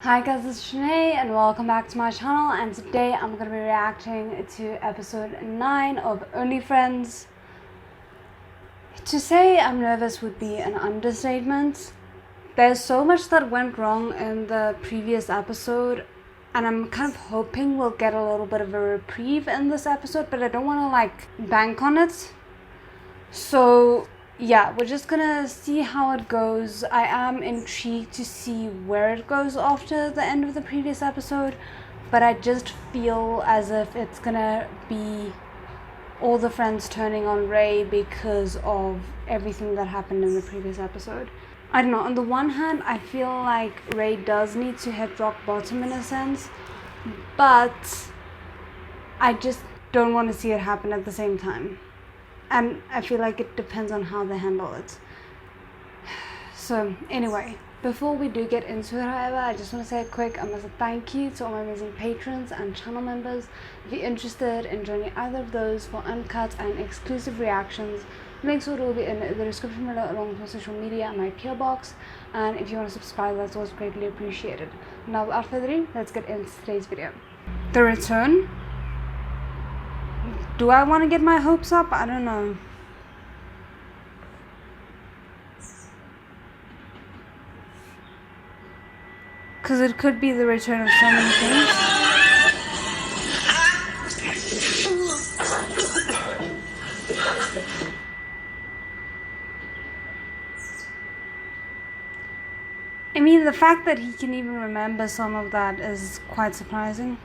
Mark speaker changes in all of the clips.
Speaker 1: Hi guys, it's Shanae and welcome back to my channel, and today I'm going to be reacting to episode 9 of Only Friends. To say I'm nervous would be an understatement. There's so much that went wrong in the previous episode, and I'm kind of hoping we'll get a little bit of a reprieve in this episode, but I don't want to bank on it. So yeah, we're just gonna see how it goes. I am intrigued to see where it goes after the end of the previous episode, but I just feel as if it's gonna be all the friends turning on Ray because of everything that happened in the previous episode. I don't know, on the one hand, I feel like Ray does need to hit rock bottom in a sense, but I just don't want to see it happen at the same time. And I feel like it depends on how they handle it. So anyway, before we do get into it, however, I just want to say a quick massive thank you to all my amazing patrons and channel members. If you're interested in joining either of those for uncut and exclusive reactions, links will all be in the description below, along with my social media and my PO box. And if you want to subscribe, that's always greatly appreciated. Now without further ado, let's get into today's video. The return. Do I want to get my hopes up? I don't know. Because it could be the return of so many things. I mean, the fact that he can even remember some of that is quite surprising.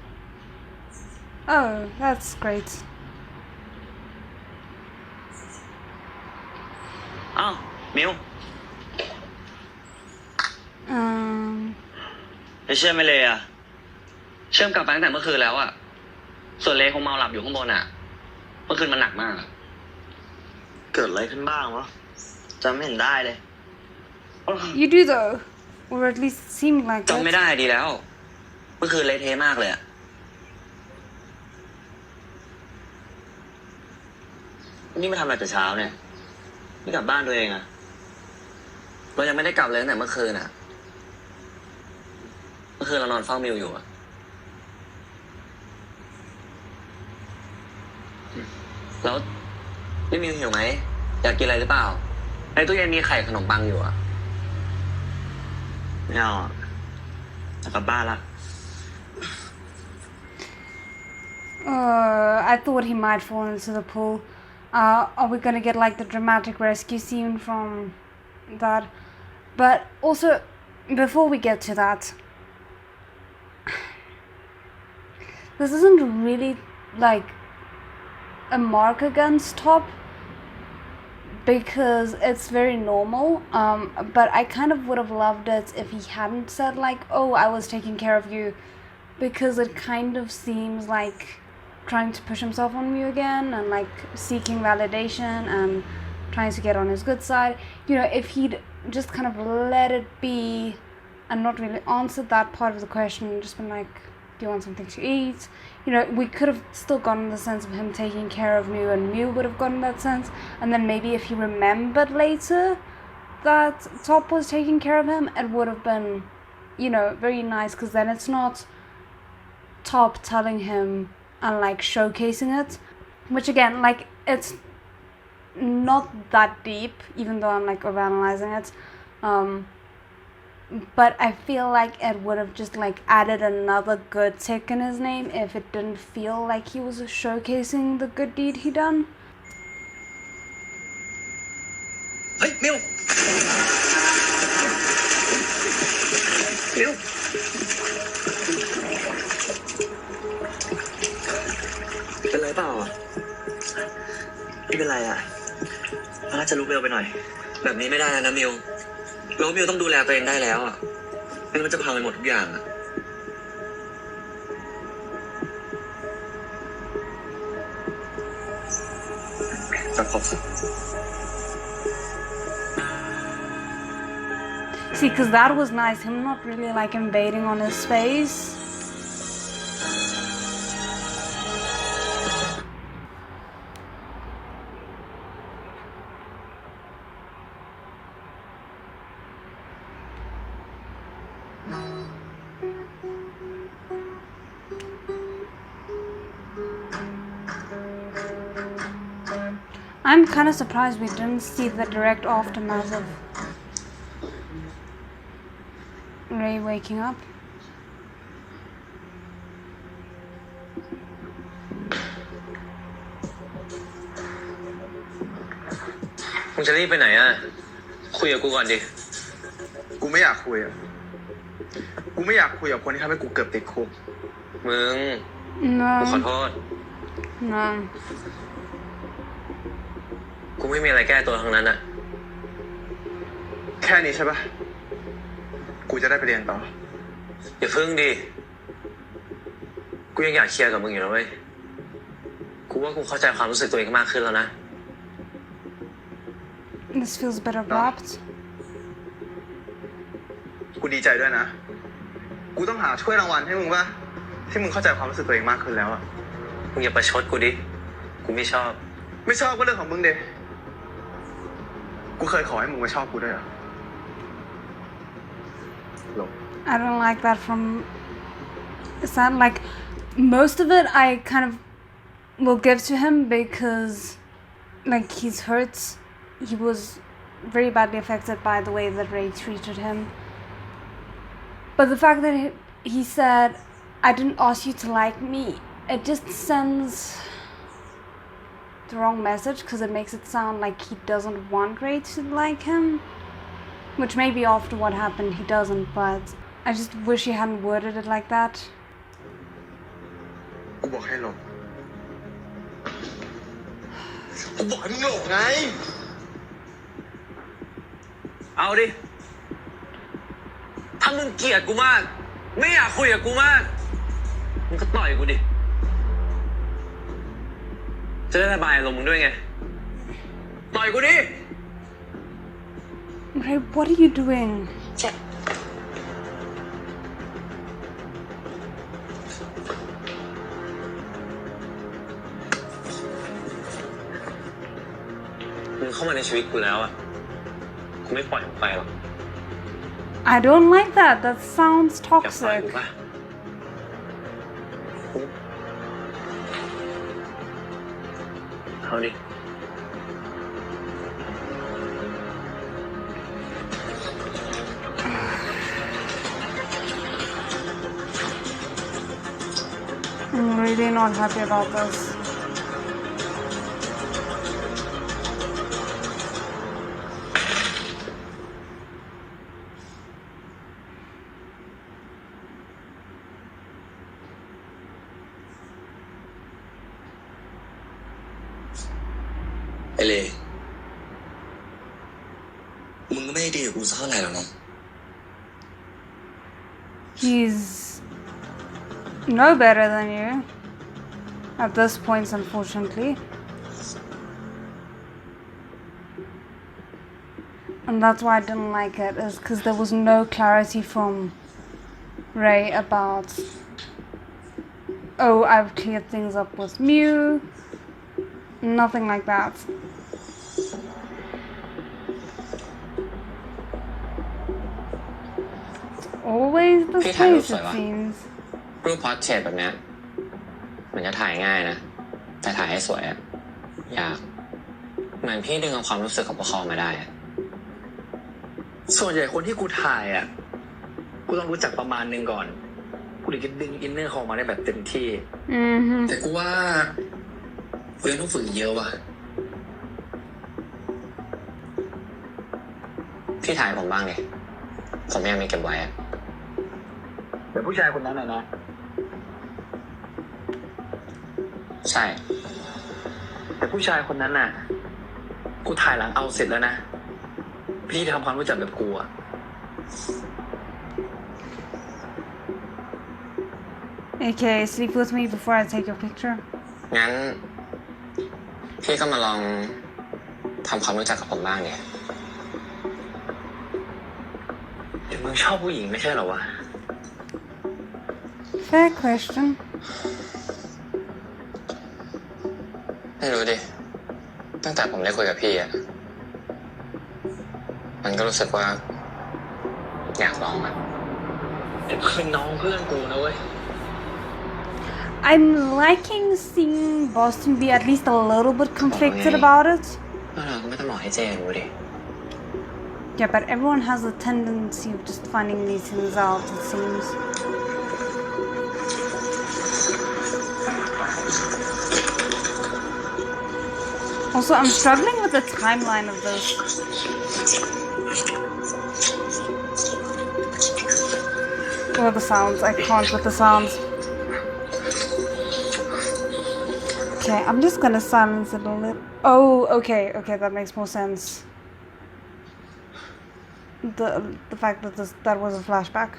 Speaker 1: Oh, that's great.
Speaker 2: อ้าวมิวเชื่อไม่เลยอ่ะเชื่อมกลับไปตั้งแต่เมื่อคืนแล้วอ่ะส่วนเลคงเมาหลับอยู่ข้างบนอ่ะเมื่อคืนมันหนักมากเกิดอะไรขึ้นบ้างวะจำไม่เห็นได้เลย
Speaker 1: You do though, or at least seem like
Speaker 2: จำไม่ได้ดีแล้วเมื่อคืนเละเทะมากเลยอ่ะนี่มาทำอะไรแต่เช้าเนี่ยไม่กลับบ้านตัวเองอ่ะเรายังไม่ได้กลับเลยตั้งแต่เมื่อคืนอ่ะเมื่อคืนเรานอนเฝ้ามิวอยู่อ่ะแล้วนี่มิวหิวไหมอยากกินอะไรหรือเปล่าในตู้เย็นมีไข่ขนมปังอยู่อ่ะไม่เอาอ่ะจะกลับบ้านละ
Speaker 1: I thought he might fall into the pool. Are we gonna get the dramatic rescue scene from that? But also, before we get to that, this isn't really a mark against Top, because it's very normal. But I kind of would have loved it if he hadn't said oh, I was taking care of you, because it kind of seems like trying to push himself on me again, and seeking validation and trying to get on his good side. If he'd just kind of let it be and not really answered that part of the question and just been do you want something to eat, we could have still gotten the sense of him taking care of Mew, and Mew would have gotten that sense. And then maybe if he remembered later that Top was taking care of him, it would have been very nice, because then it's not Top telling him and showcasing it, which again, it's not that deep, even though I'm overanalyzing it, but I feel like it would have just added another good tick in his name if it didn't feel like he was showcasing the good deed he done.
Speaker 2: Hey, Miu! Miu! เป็นไรเปล่าอ่ะไม่เป็นไรอ่ะน่าจะลุกเร็วไปหน่อยแบบนี้ไม่ได้แล้วนะมิวแล้วมิวต้องดูแลตัวเองได้แล้วอ่ะไม่งั้นมันจะพังไปหมดทุกอย่างอ่ะจับขอบ
Speaker 1: See, because that was nice, him not really invading on his space. I'm kind of surprised we didn't see the direct aftermath of Ray waking up.
Speaker 2: มึงจะรีบไปไหนอ่ะคุยกับกูก่อนดิ
Speaker 3: กูไม่อยากคุยอ่ะกูไม่อยากคุยกับคนที่ทำให้กูเกือบติดคุก
Speaker 2: มึง
Speaker 1: No.
Speaker 2: กูขอโทษ
Speaker 1: No.
Speaker 2: กูไม่มีอะไรแก้ตัวทั้งนั้นอ่ะ
Speaker 3: แค่นี้ใช่ปะกูจะได้ไปเรียนต่อ
Speaker 2: อย่าพึ่งดิกูยังอยากเคลียร์กับมึงอยู่นะเว้ยกูว่ากูเข้าใจความรู้สึกตัวเองมากขึ้นแล้วนะ
Speaker 1: This feels a bit abrupt.
Speaker 3: กูดีใจด้วยนะกูต้องหาถ้วยรางวัลให้มึงป่ะที่มึงเข้าใจความรู้สึกตัวเองมากขึ้นแล้วอ่ะ
Speaker 2: มึงอย่าประชดกูดิกูไม่ชอบ
Speaker 3: ก็เรื่องของมึงเดะกูเคยขอให้มึงมาชอบกูด้วยเหรอ
Speaker 1: I don't like that from Sam. Like, most of it I kind of will give to him because, like, he's hurt. He was very badly affected by the way that Ray treated him. But the fact that he said, I didn't ask you to like me, it just sends the wrong message because it makes it sound like he doesn't want Ray to like him. Which maybe after what happened he doesn't, but I just wish he hadn't worded it like that.
Speaker 3: กูบอกให้หลบกูบอกให้มึงหลบไง
Speaker 2: เอาดิถ้ามึงเกลียดกูมากไม่อยากคุยกับกูมากมึงก็ต่อยกูดิจะได้ระบายอารมณ์มึงด้วยไงต่อยกูดิ
Speaker 1: Ray, what are you doing?
Speaker 2: มึงเข้ามาในชีวิตกูแล้วอ่ะกูไม่ปล่อยมึงไปหรอก
Speaker 1: I don't like that. That sounds
Speaker 2: อย่าปล่อย
Speaker 1: toxic.
Speaker 2: กูป่ะเอาดิ
Speaker 1: I'm really not happy about this.
Speaker 2: Hey, มึงก็ไม่ได้ดีกับกูสักเท่าไหร่หรอกนะ
Speaker 1: He's no better than you at this point, unfortunately. And that's why I didn't like it, is because there was no clarity from Ray about, oh, I've cleared things up with Mew. Nothing like that. Always the case, it seems.
Speaker 2: รูปพอร์เทรตแบบนี้มันจะถ่ายง่ายนะแต่ถ่ายให้สวยอะยากเหมือนพี่ดึงเอาความรู้สึกของพวกเขามาได้อะส่วนใหญ่คนที่กูถ่ายอะกูต้องรู้จักประมาณนึงก่อนกูถึงจะดึงอินเนอร์เขามาได้แบบเต็มที่แต่กูว่ากูยังต้องฝึกเยอะว่ะพี่ถ่ายผมบ้างดิผมยังไม่เก็บไว้อะแต่ผู้ชายคนนั้นนะใช่แต่ผู้ชายคนนั้นน่ะกูถ่ายหลังเอาเสร็จแล้วนะพี่ทำความรู้จักแบบกูอ่ะ
Speaker 1: Okay, sleep with me before I take your picture.
Speaker 2: งั้นพี่ก็มาลองทำความรู้จักกับผมบ้างเนี่ยเดี๋ยวมึงชอบผู้หญิงไม่ใช่เหรอวะ
Speaker 1: Fair question.
Speaker 2: ไม่รู้ดิตั้งแต่ผมได้คุยกับพี่อ่ะมันก็รู้สึกว่าอยากลองอ่ะแต่เป็นน้องเพื่อนกูนะเว้ย
Speaker 1: I'm liking seeing Boston be at least a little bit conflicted about it.
Speaker 2: เราก็ไม่ต้องบอกให้เจรู้ดิ
Speaker 1: Yeah, but everyone has a tendency of just finding these things out, it seems. Also, I'm struggling with the timeline of this. Oh, the sounds. I can't with the sounds. Okay, I'm just gonna silence it a little. Oh, okay, that makes more sense. The fact that that was a flashback.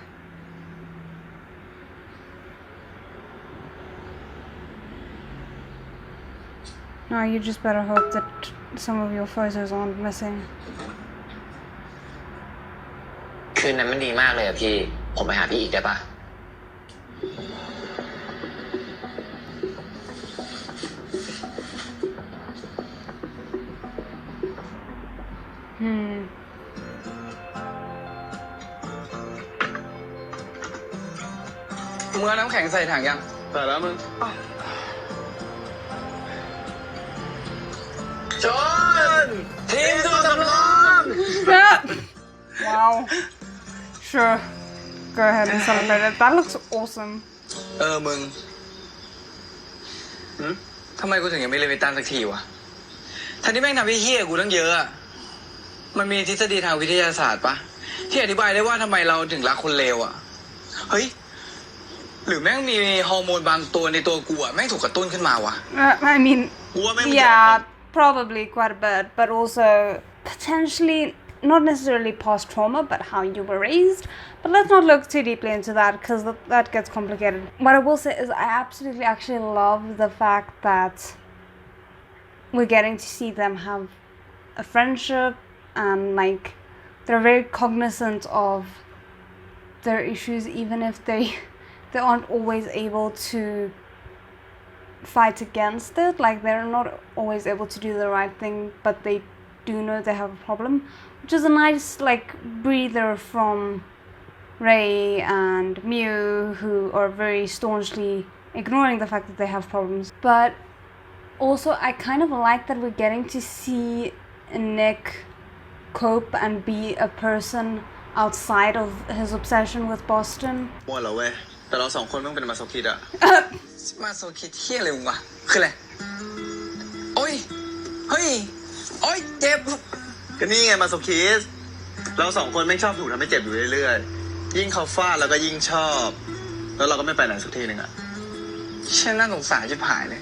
Speaker 1: Now you just better hope that some of your photos aren't missing.
Speaker 2: คืนนั้นมันดีมากเลยอะพี่ ผมไปหาพี่อีกได้ปะ
Speaker 3: มึงเอาน้ำแข็งใส่ถังยังใส่แล้วมึงจอนทีมตัวสำรอง
Speaker 1: Wow. Sure. Go ahead and celebrate it. That looks awesome.
Speaker 3: มึงทำไมกูถึงยังไม่เรียนไปตามสักทีวะท่านที่แม่งทำให้เฮี้ยกูตั้งเยอะอะมันมีทฤษฎีทางวิทยาศาสตร์ปะที่อธิบายได้ว่าทำไมเราถึงรักคนเลวอะเฮ้ยหรือแม่งมีฮอร์โมนบางตัวในตัวกูอะแม่งถูกกระตุ้นขึ้นมาวะ
Speaker 1: I mean,
Speaker 3: กูว่าแม่ง
Speaker 1: yeah, probably quite a bit, but also potentially not necessarily past trauma, but how you were raised. But let's not look too deeply into that because that gets complicated. What I will say is I absolutely actually love the fact that we're getting to see them have a friendship and like they're very cognizant of their issues even if they aren't always able to fight against it. Like they're not always able to do the right thing, but they do know they have a problem, which is a nice like breather from Ray and Mew, who are very staunchly ignoring the fact that they have problems. But also I kind of like that we're getting to see Nick cope and be a person outside of his obsession with Boston.
Speaker 3: มั่วเหรอเว้ยแต่เราสองคนต้องเป็นมาโซคิดอะมาโซคิดเฮี้ยอะไรมึงวะคืออะไรโอ้ยเฮ้ยโอ้ยเจ็บก็นี่ไงมาโซคิดเราสองคนไม่ชอบถูกทำให้เจ็บอยู่เรื่อยๆยิ่งเขาฟาดแล้วก็ยิ่งชอบแล้วเราก็ไม่ไปไหนสักทีหนึ่งอะฉันน่าสงสารชิบหายเลย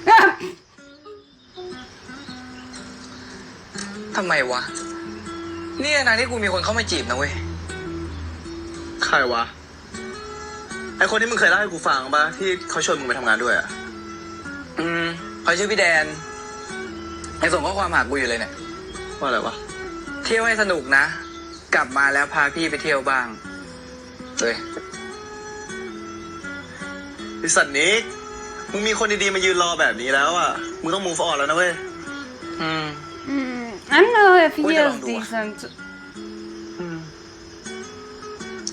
Speaker 3: ทำไมวะนี่นะที่กูมีคนเข้ามาจีบนะเว้ยใครวะไอคนที่มึงเคยเล่าให้กูฟังปะที่เขาชวนมึงไปทำงานด้วยอ่ะเขาชื่อพี่แดนยังส่งข้อความหากูอยู่เลยเนี่ยว่าอะไรวะเที่ยวให้สนุกนะกลับมาแล้วพาพี่ไปเที่ยวบ้างเลยไอสัตว์นิกมึงมีคนดีๆมายืนรอแบบนี้แล้วอ่ะมึงต้อง move on แล้วนะเว้ย
Speaker 1: I don't know if he is decent.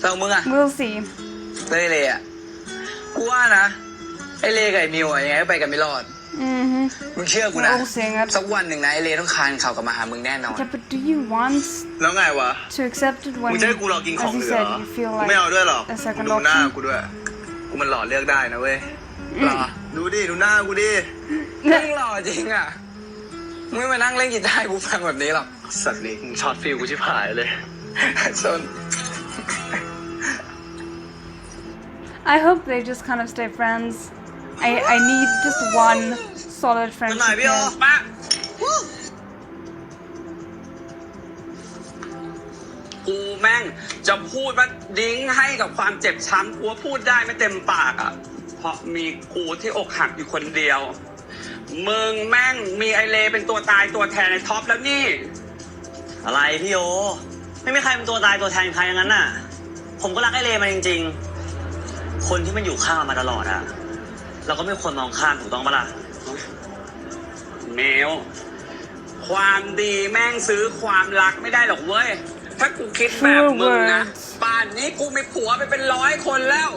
Speaker 3: แต่มึงอะ
Speaker 1: We'll see.
Speaker 3: เลยอะกูว่านะไอเลกับไอมิวอะยังไงก็ไปกันไม่รอดมึงเชื่อกูนะสักวันหนึ่งนะไอเลต้องคานเข่ากลับมาหามึงแน่นอน
Speaker 1: Yeah, but do you want
Speaker 3: แล้วไงวะ
Speaker 1: to accept it when,
Speaker 3: มึงจะให้กูรอกินของ
Speaker 1: as you
Speaker 3: เหลือ
Speaker 1: said, you feel
Speaker 3: ไม่เอา
Speaker 1: like
Speaker 3: ด้วยหรอก
Speaker 1: a
Speaker 3: กู
Speaker 1: second
Speaker 3: ดูหน้า
Speaker 1: option?
Speaker 3: กูด้วยกูมันหล่อเลือกได้นะเว้ยหล่อดูดิดูหน้ากูดิมึงหล่อจริงอะมึงไม่มานั่งเล่นกีตาร์กูฟังแบบนี้หรอกสัตว์นี่มึงช็อตฟิลกูชิบหายเลยชน
Speaker 1: I hope they just kind of stay friends. I need just one solid friendship here.
Speaker 4: กูแม่งจะพูดว่าดิ้งให้กับความเจ็บช้ำกูพูดได้ไม่เต็มปากอ่ะเพราะมีกูที่อกหักอยู่คนเดียวมึงแม่งมีไอเลเป็นตัวตายตัวแทนในท็อปแล้วนี่
Speaker 2: อะไรพี่โอไม่มีใครเป็นตัวตายตัวแทนใครอย่างนั้นน่ะผมก็รักไอเลมาจริงๆคนที่มันอยู่ข้างมาตลอดอะเราก็ไม่ควรมองข้ามถูกต้องปะล่ะ
Speaker 4: เมลความดีแม่งซื้อความรักไม่ได้หรอกเว้ยถ้ากูคิดแบบมึงนะป่านนี้กูมีผัวไปเป็น100 คนแล้ว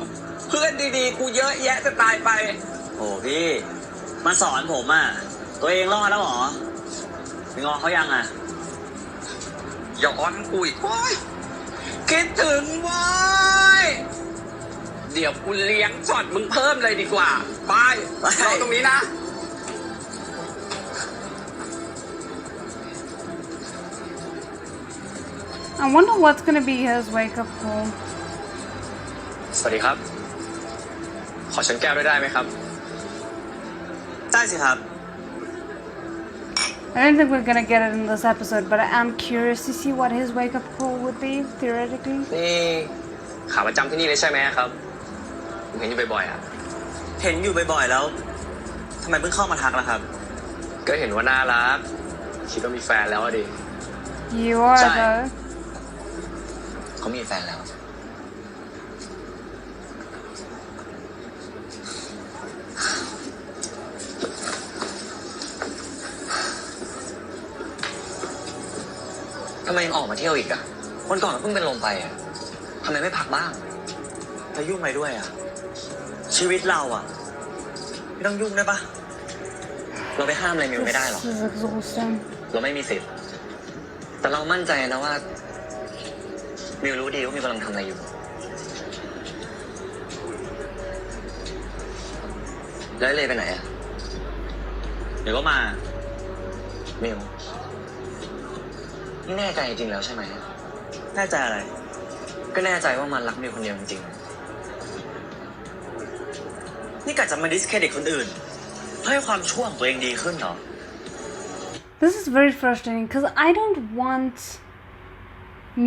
Speaker 4: เพื่อนดีๆกูเยอะแยะจะตายไป
Speaker 3: โอ้พี่มาสอนผมอ่ะตัวเองรอดแล้วเหรอไปงอเขายังอ่ะ
Speaker 4: ย้อนกูอีกโอ้ยคิดถึงเว้ยเดี๋ยวกูเลี้ยงช็อตมึงเพิ่มเลยดีกว่าไปรอตรงนี้นะ
Speaker 1: I wonder what's gonna be his wake up call.
Speaker 3: สวัสดีครับ ขอชนแก้วได้ไหมครับได้สิครับ
Speaker 1: I don't think we're gonna get it in this episode, but I am curious to see what his wake up call would be, theoretically.
Speaker 3: นี่ขาประจำที่นี่เลยใช่ไหมครับผมเห็นอยู่บ่อยๆอ่ะเห็นอยู่บ่อยๆแล้วทำไมเพิ่งเข้ามาทักล่ะครับก็เห็นว่าน่ารักคิดว่ามีแฟนแล้วอะดิ
Speaker 1: You are,
Speaker 3: Sorry.
Speaker 1: though.
Speaker 3: เขามีแฟนแล้วทำไมยังออกมาเที่ยวอีกอ่ะวันก่อนเพิ่งเป็นลมไปอ่ะทำไมไม่พักบ้างแล้วยุ่งอะไรด้วยอ่ะชีวิตเราอ่ะไม่ต้องยุ่งได้ปะเราไปห้ามอะไรมิวไม่ได้หรอก
Speaker 1: This is exhausting.
Speaker 3: เราไม่มีสิทธิ์แต่เรามั่นใจนะว่ามิวรู้ดีว่ามิวกำลังทำอะไรอยู่แล้วเลยไปไหนอ่ะเดี๋ยวก็มามิวนี่แน่ใจจริงแล้วใช่ไหมแน่ใจอะไรก็แน่ใจว่ามันรักมิวคนเดียวจริงๆนี่กะจะมาดิสเครดิตคนอื่นเพื่อให้ความชั่วของตัวเองดีขึ้นเหรอ
Speaker 1: This is very frustrating because I don't want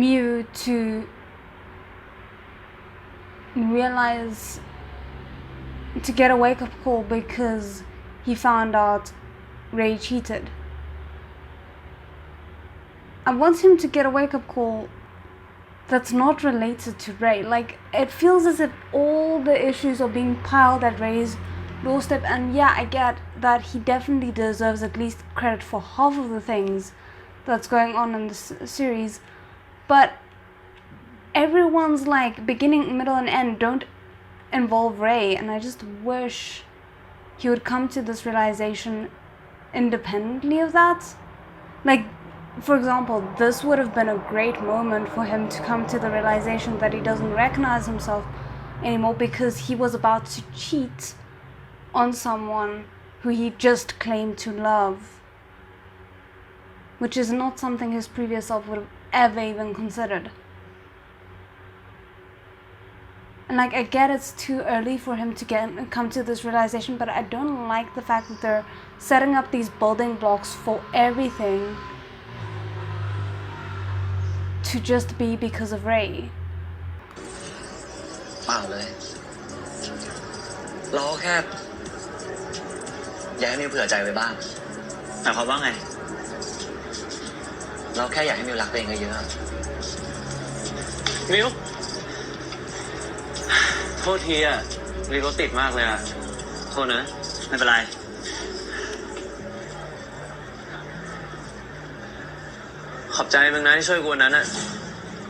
Speaker 1: Mew to realize to get a wake up call because he found out Ray cheated. I want him to get a wake up call that's not related to Ray. Like, it feels as if all the issues are being piled at Ray's doorstep, and yeah, I get that he definitely deserves at least credit for half of the things that's going on in this series, but everyone's like beginning, middle, and end don't involve Ray, and I just wish he would come to this realization independently of that. Like, for example, this would have been a great moment for him to come to the realization that he doesn't recognize himself anymore because he was about to cheat on someone who he just claimed to love, which is not something his previous self would have ever even considered. And like, I get it's too early for him to come to this realization, but I don't like the fact that they're setting up these building blocks for everything to just be because of Ray.
Speaker 3: เปล่าเลยเราแค่อยากให้มิวเผื่อใจไว้บ้างหมายความว่าไงเราแค่อยากให้มิวรักตัวเองเยอะๆมิวโทษทีอ่ะมีรถติดมากเลยอ่ะโทษนะไม่เป็นไรขอบใจมึงนะที่ช่วยกูวันนั้นอ่ะ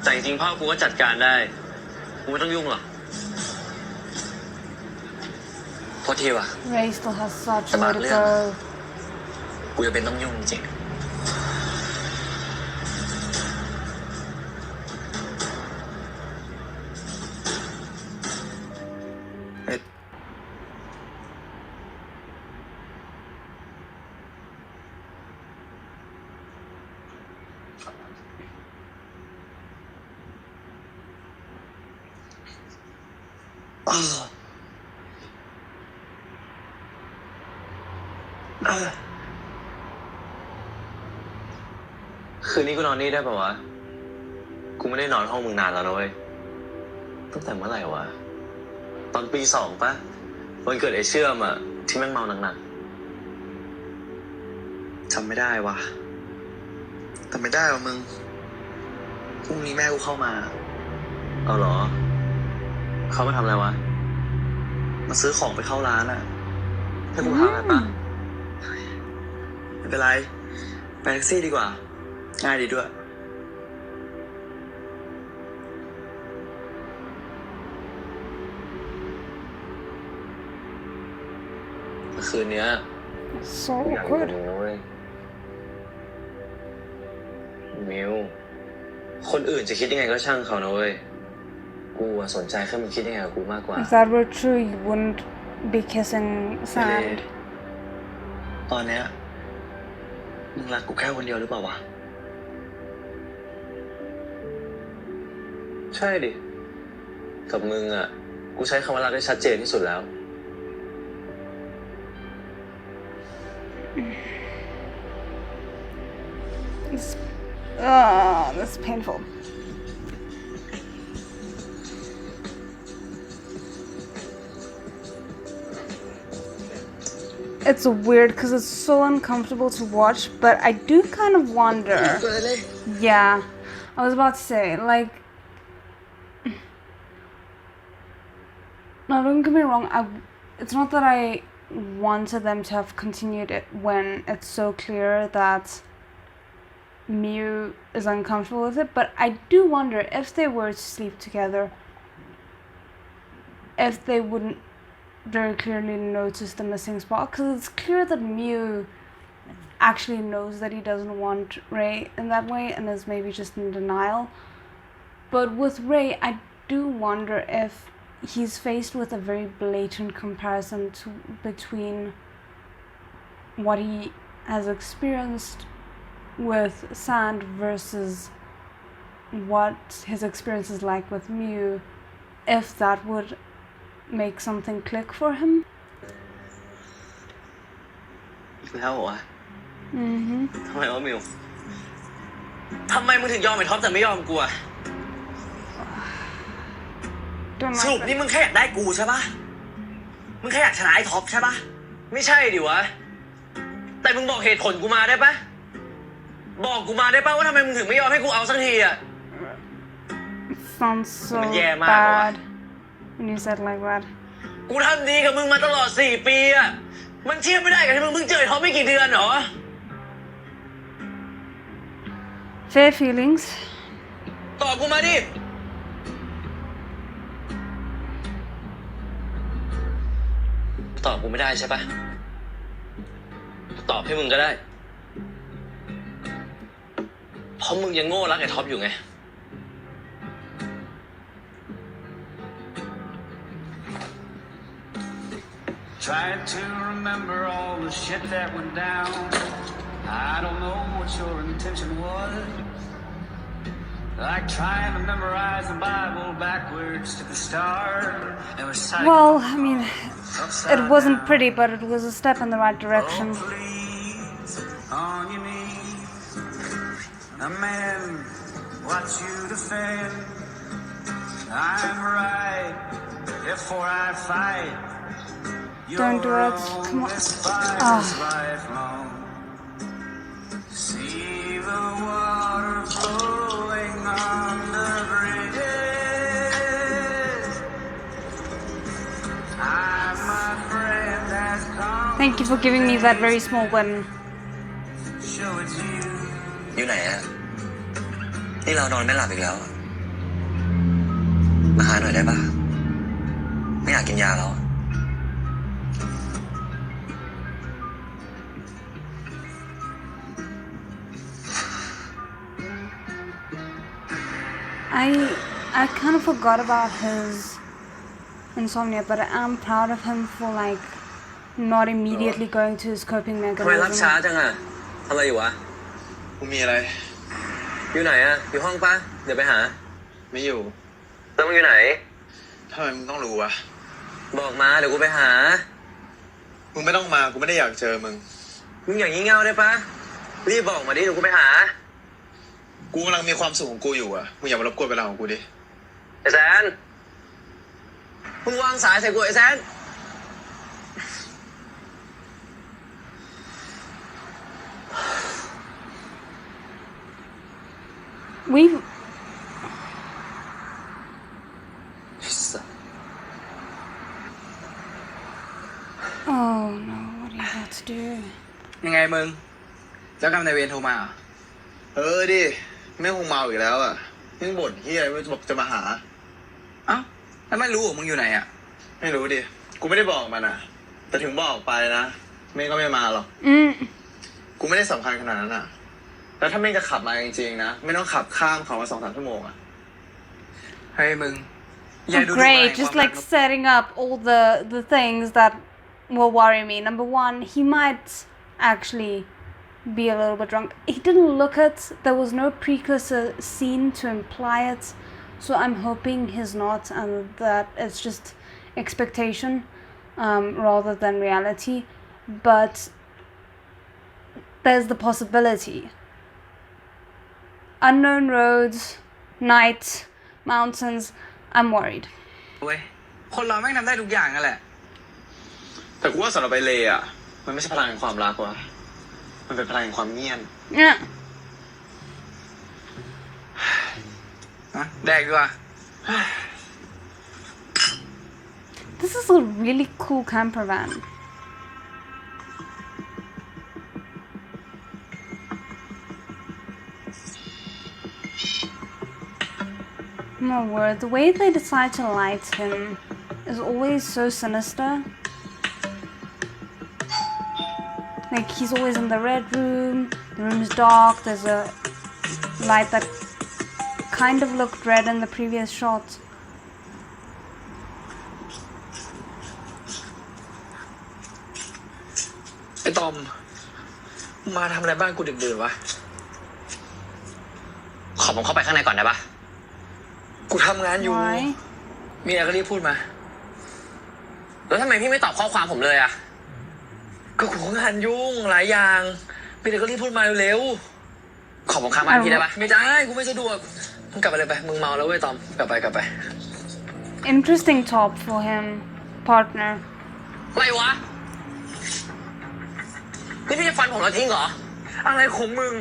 Speaker 3: แต่จริงๆพ่อกูก็จัดการได้กูไม่ต้องยุ่งหรอกโทษทีว่ะ
Speaker 1: Ray still has such a way to go.
Speaker 3: กูจะเป็นต้องยุ่งจริงคืนนี้กูนอนนี่ได้ป่าวะกูไม่ได้นอนห้องมึงนานแล้วนะเว้ยตั้งแต่เมื่อไหร่วะตอนปี 2ป่ะวันเกิดไอ้เชื่อมอ่ะที่แม่งเมาหนักๆจำไม่ได้วะจำไม่ได้ว่ะมึงพรุ่งนี้แม่กูเข้ามาเอาเหรอเขามาทำอะไรวะมาซื้อของไปเข้าร้านอ่ะให้กูพาไปป่ะไม่เป็นไรไปแท็กซี่ดีกว่าง่ายดีด้วย
Speaker 2: คืนเนี้ย
Speaker 1: So
Speaker 2: อยากอยู่
Speaker 1: good
Speaker 2: กับมึงนะเว้ยมิวคนอื่นจะคิดยังไงก็ช่างเขานะเว้ยกูอะสนใจแค่มึงคิดยังไงกับกูมากกว่า
Speaker 1: If that were true you wouldn't be kissing sand
Speaker 2: ตอนเนี้ยมึงรักกูแค่คนเดียวหรือเปล่าวะใช่ดิกับมึงอ่ะกูใช้คำว่ารักได้ชัดเจนที่สุดแล้ว
Speaker 1: That's painful. It's weird because it's so uncomfortable to watch, but I do kind of wonder. Yeah, I was about to say, like, no, don't get me wrong. It's not that I wanted them to have continued it when it's so clear that Miu is uncomfortable with it, but I do wonder if they were to sleep together, if they wouldn't very clearly notice the missing spot, because it's clear that Miu actually knows that he doesn't want Ray in that way and is maybe just in denial. But with Ray, I do wonder if he's faced with a very blatant comparison between what he has experienced with Sand versus what his experience is like with Miu, if that would make something click for him.
Speaker 2: แล้วเหรอ
Speaker 1: Mm-hmm.
Speaker 2: ทำไมวะมิวทำไมมึงถึงยอมไอ้ท็อปแต่ไม่ยอมกูอะ
Speaker 1: Don't
Speaker 2: สรุป
Speaker 1: like
Speaker 2: นี่
Speaker 1: that.
Speaker 2: มึงแค่อยากได้กูใช่ปะมึงแค่อยากชนะไอ้ท็อปใช่ปะไม่ใช่ดิวะแต่มึงบอกเหตุผลกูมาได้ปะบอกกูมาได้ปะว่าทำไมมึงถึงไม่ยอมให้กูเอาสักทีอะ
Speaker 1: Sounds so
Speaker 2: Yeah, man.
Speaker 1: bad when you said like that.
Speaker 2: กูทำดีกับมึงมาตลอด4 ปีอะมันเทียบไม่ได้กับที่มึงเพิ่งเจอไอ้ท็อปไม่กี่เดือนเหรอ
Speaker 1: Fair feelings.
Speaker 2: ตอบกูมาดิตอบกูไม่ได้ใช่ปะตอบให้มึงก็ได้เพราะมึงยังโง่รักไอ้ท็อปอยู่ไง
Speaker 5: Tried to remember all the shit that went down. I don't know what your intention was. Like trying to memorize the Bible backwards to the start. And reciting
Speaker 1: Well, I mean,
Speaker 5: upside
Speaker 1: it wasn't
Speaker 5: down.
Speaker 1: pretty, but it was a step in the right
Speaker 5: Oh,
Speaker 1: direction.
Speaker 5: please, on your knees. A man, watch you defend. I'm right, therefore I fight.
Speaker 1: Don't do it. Come on. Ah.
Speaker 5: Lifelong. See the water flowing on the bridges. I'm my friend has come.
Speaker 1: Thank you for giving me that very small win.
Speaker 5: Show it to you.
Speaker 2: อยู่ไหนอะนี่เรานอนไม่หลับอีกแล้วอะมาหาหน่อยได้ปะไม่อยากกินยาแล้ว
Speaker 1: I kind of forgot about his insomnia, but I am proud of him for like not immediately going to his coping
Speaker 2: ทำไมรับช้า
Speaker 1: mechanism.
Speaker 2: จังอะทำอะไรอยู่วะ
Speaker 3: กูมีอะไร
Speaker 2: อยู่ไหนอะอยู่ห้องปะเดี๋ยวไปหา
Speaker 3: ไม่อยู่
Speaker 2: แล้วมึงอยู่ไหน
Speaker 3: ทำไมมึงต้องรู้วะ
Speaker 2: บอกมาเดี๋ยวกูไปหา
Speaker 3: มึงไม่ต้องมา กูไม่ได้อยากเจอมึง
Speaker 2: มึงอย่างงี้เง่าได้ปะรีบบอกมาดิเดี๋ยวกูไปหา
Speaker 3: กูกำลังมีความสุขของกูอยู่อะมึงอย่ามารบกวนเวลาของกูดิ
Speaker 2: ไอ้แซนมึงวางสายใส่กูไอ้แซน
Speaker 1: We've Oh no, what are you about to do?
Speaker 6: ยังไงมึงเจ้ากรรมนายเวรโทรมาเหรอ
Speaker 3: เออดิไม่คงเมาอีกแล้วอะยังบ่นเฮียไม่บอกจะมาหา
Speaker 6: เอ้าแล้วไม่รู้เหรอมึงอยู่ไหนอ่ะ
Speaker 3: ไม่รู้ดิ กูไม่ได้บอกมันอะ แต่ถึงบอกไปนะเมย์ก็ไม่มาหรอก
Speaker 1: Mm.
Speaker 3: กูไม่ได้สำคัญขนาดนั้นอ่ะแล้วถ้าเมย์จะขับมาจริงๆนะไม่ต้องขับข้ามเขามา2-3 ชั่วโมงอ่ะ
Speaker 6: เฮ้ยมึง
Speaker 1: Oh, great, just like setting up all the things that will worry me. Number one, he might actually be a little bit drunk. He didn't look it. There was no precursor scene to imply it. So I'm hoping he's not and that it's just expectation rather than reality. But there's the possibility. Unknown roads, night, mountains. I'm worried.
Speaker 6: เว้ยคนเราแม่งทำได้ทุกอย่างนั่นแหละ
Speaker 3: แต่กูว่าสำหรับไอเลอ่ะมันไม่ใช่พลังแห่งความรักว่ะมันเป็นพลังแห่งความเงียบ
Speaker 1: Yeah.
Speaker 6: นะแดกดีกว่า
Speaker 1: This is a really cool camper van. My word, the way they decide to light him is always so sinister. Like, he's always in the red room, the room is dark, there's a light that kind of looked red in the previous shot.
Speaker 2: ไอ้ตอมมาทำอะไรบ้านกูดึกดื่นวะขอผมเข้าไปข้างในก่อนได้ปะกูทำงานอยู่
Speaker 1: Why?
Speaker 2: มีอะไรก็รีบพูดมาแล้วทำไมพี่ไม่ตอบข้อความผมเลยอะก็กูงานยุ่งหลายอย่างมีอะไรก็รีบพูดมาเร็วๆขอผมค้างบ้านพี่ได้ปะไม่ได้กูไม่สะดวกมึงกลับไปเลยไปมึงเมาแล้วเว้ยตอมกลับไป
Speaker 1: Interesting top for him, partner.
Speaker 2: อะไรวะนี่พี่จะฟันผมแล้วทิ้งเหรออะไรของมึง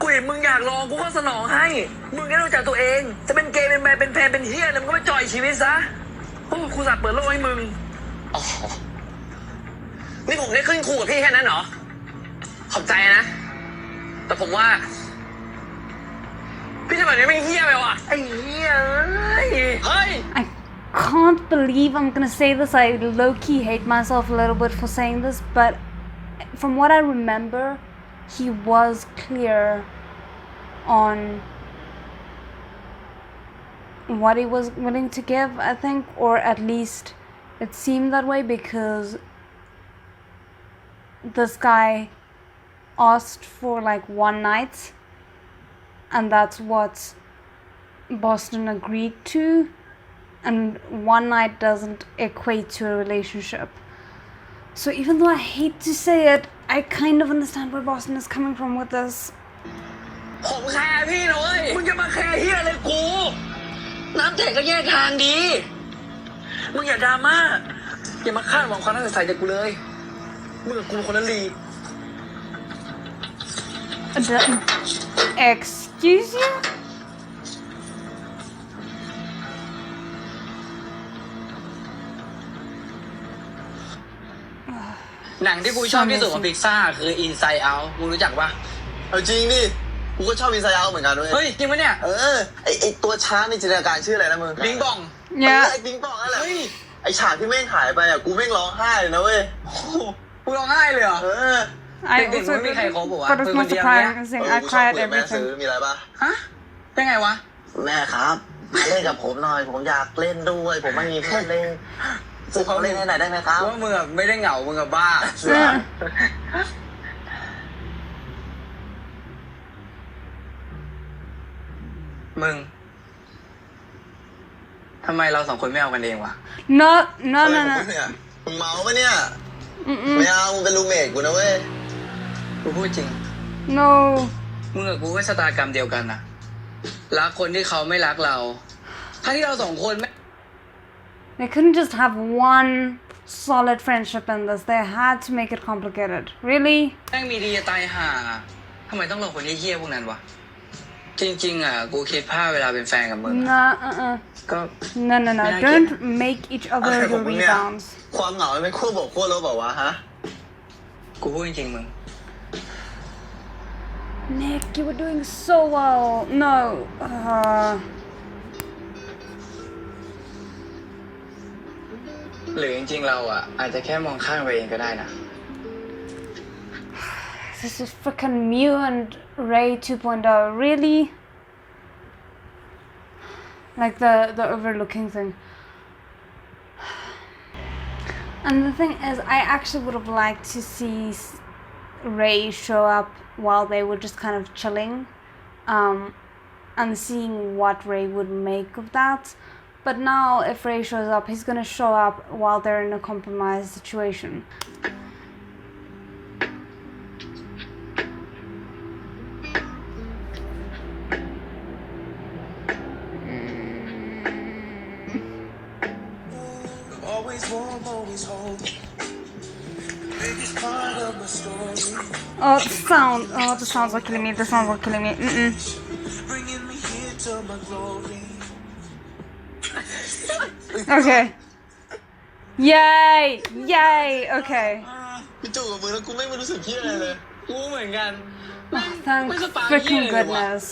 Speaker 2: กูเห็นมึงอยากลองกูก็สนองให้มึงแค่รู้จักตัวเองจะเป็นเกย์เป็นแมนเป็นแพนเป็นเฮียอะไรมึงก็ไปจ่อยชีวิตซะโอ้กูสัตว์เปิดโลกให้มึงอ๋อนี่ผมได้ขึ้นคู่กับพี่แค่นั้นเหรอขอบใจนะแต่ผมว่าพี่จะแบบนี้ไม่เฮียไปวะไอ้เฮียเฮ้ย
Speaker 1: I can't believe I'm gonna say this. I low-key hate myself a little bit for saying this, but from what I remember, he was clear on what he was willing to give, I think, or at least it seemed that way because this guy asked for like one night, and that's what Boston agreed to. And one night doesn't equate to a relationship. So even though I hate to say it, I kind of understand where Boston is coming from with this.
Speaker 2: ผมแคร์พี่นะเว้ยมึงจะมาแคร์เฮียอะไรกูน้ำแตกก็แยกทางดีมึงอย่าดราม่าอย่ามาคาดหวังความน่าใสจากกูเลยมึงกับกูคนละลี
Speaker 1: Excuse you?
Speaker 6: หนังที่กูชอบที่สุดของพิกซ่าคือ Inside Out มึงรู้จักปะ
Speaker 3: เอาจริงดิกูก็ชอบอินไซด์เอาท์เหมือนกันด้วย
Speaker 6: เฮ้ย จริงปะเนี่ย
Speaker 3: ไอตัวช้างในจินตนาการชื่ออะไรนะมึง
Speaker 6: บิงบอง
Speaker 1: Yeah.
Speaker 3: ไอ้บิงบองนั่นแหละ
Speaker 6: เฮ้ย
Speaker 3: ไอฉากที่แม่งหายไปอ่ะกูแม่งร้องไห้เลยนะเว้ย
Speaker 6: กูร้องไห้เลยเหรอ
Speaker 1: I
Speaker 6: Did
Speaker 1: also
Speaker 6: movie
Speaker 1: did,
Speaker 6: call
Speaker 1: but it's not surprising. I
Speaker 3: กูชอบ
Speaker 1: cried
Speaker 3: คุยกับแม่ซื้อ
Speaker 1: everything.
Speaker 3: มีอะไรปะ
Speaker 6: ฮะเป็นไงวะ
Speaker 3: แม่ครับมาเล่นกับผมหน่อยผมอยากเล่นด้วยผมไม่มีเพื่อนเล่นซื้อเขาเล่นให้หน่อยได้ไหมครับ
Speaker 6: ว่ามึงอะไม่ได้เหงา มึงอะบ้า
Speaker 1: Yeah.
Speaker 6: มึง ทำไมเราสองคนไม่เอากันเองวะ
Speaker 1: No, no,
Speaker 3: เฮ้ย
Speaker 1: no,
Speaker 3: ผม
Speaker 1: no.
Speaker 3: เนี่ยมึงเมาปะเนี่ย
Speaker 1: Mm-mm.
Speaker 3: ไม่เอามึงเป็นรูเมทกูนะเว้ย
Speaker 6: กูพูดจริง
Speaker 1: No.
Speaker 6: มึงกับกูก็ชะตากรรมเดียวกันนะรักคนที่เขาไม่รักเราทั้งที่เราสองคนไม่
Speaker 1: They couldn't just have one solid friendship in this. They had to make it complicated. Really?
Speaker 6: แม่งมีดีจะตายห่าทำไมต้องรอคนเหี้ยๆพวกนั้นวะ จริงๆอ่ะ กูคิดภาพเวลาเป็นแฟนกับมึงอะ
Speaker 1: Nah,
Speaker 6: ก็
Speaker 1: no, no, no.
Speaker 6: Yeah, I
Speaker 1: Don't make each
Speaker 3: อะไร
Speaker 1: other
Speaker 3: ขอ
Speaker 1: the
Speaker 3: งมึงเนี่ย
Speaker 1: rebounds.
Speaker 3: ความเหงามันเป็นขั้วบวกขั้วลบเปล่าวะฮะ
Speaker 6: กูพูดจริงๆมึง
Speaker 1: Nick, you were doing so well. No.
Speaker 6: หรือจริงๆเราอ่ะอาจจะแค่มองข้ามไปเองก็ได้นะ
Speaker 1: This is freaking Mew and Ray 2.0, really? Like the overlooking thing. And the thing is, I actually would have liked to see Ray show up while they were just kind of chilling, and seeing what Ray would make of that. But now, if Ray shows up, he's gonna show up while they're in a compromised situation.
Speaker 3: Always warm, always home. Biggest part of my story.
Speaker 1: Oh, the sounds are killing me. The sounds are killing me.
Speaker 3: Bringing me here to my glory.
Speaker 1: Okay. Yay! Yay! Okay.
Speaker 3: พี่จู่กับมือแล้วกูไม่รู้สึกเพี้ยอะไรเลย
Speaker 6: กูเหมือนกัน
Speaker 1: Thank
Speaker 6: ไม่สปาร์
Speaker 1: freaking
Speaker 6: เหี้ยเลยวะ
Speaker 1: goodness.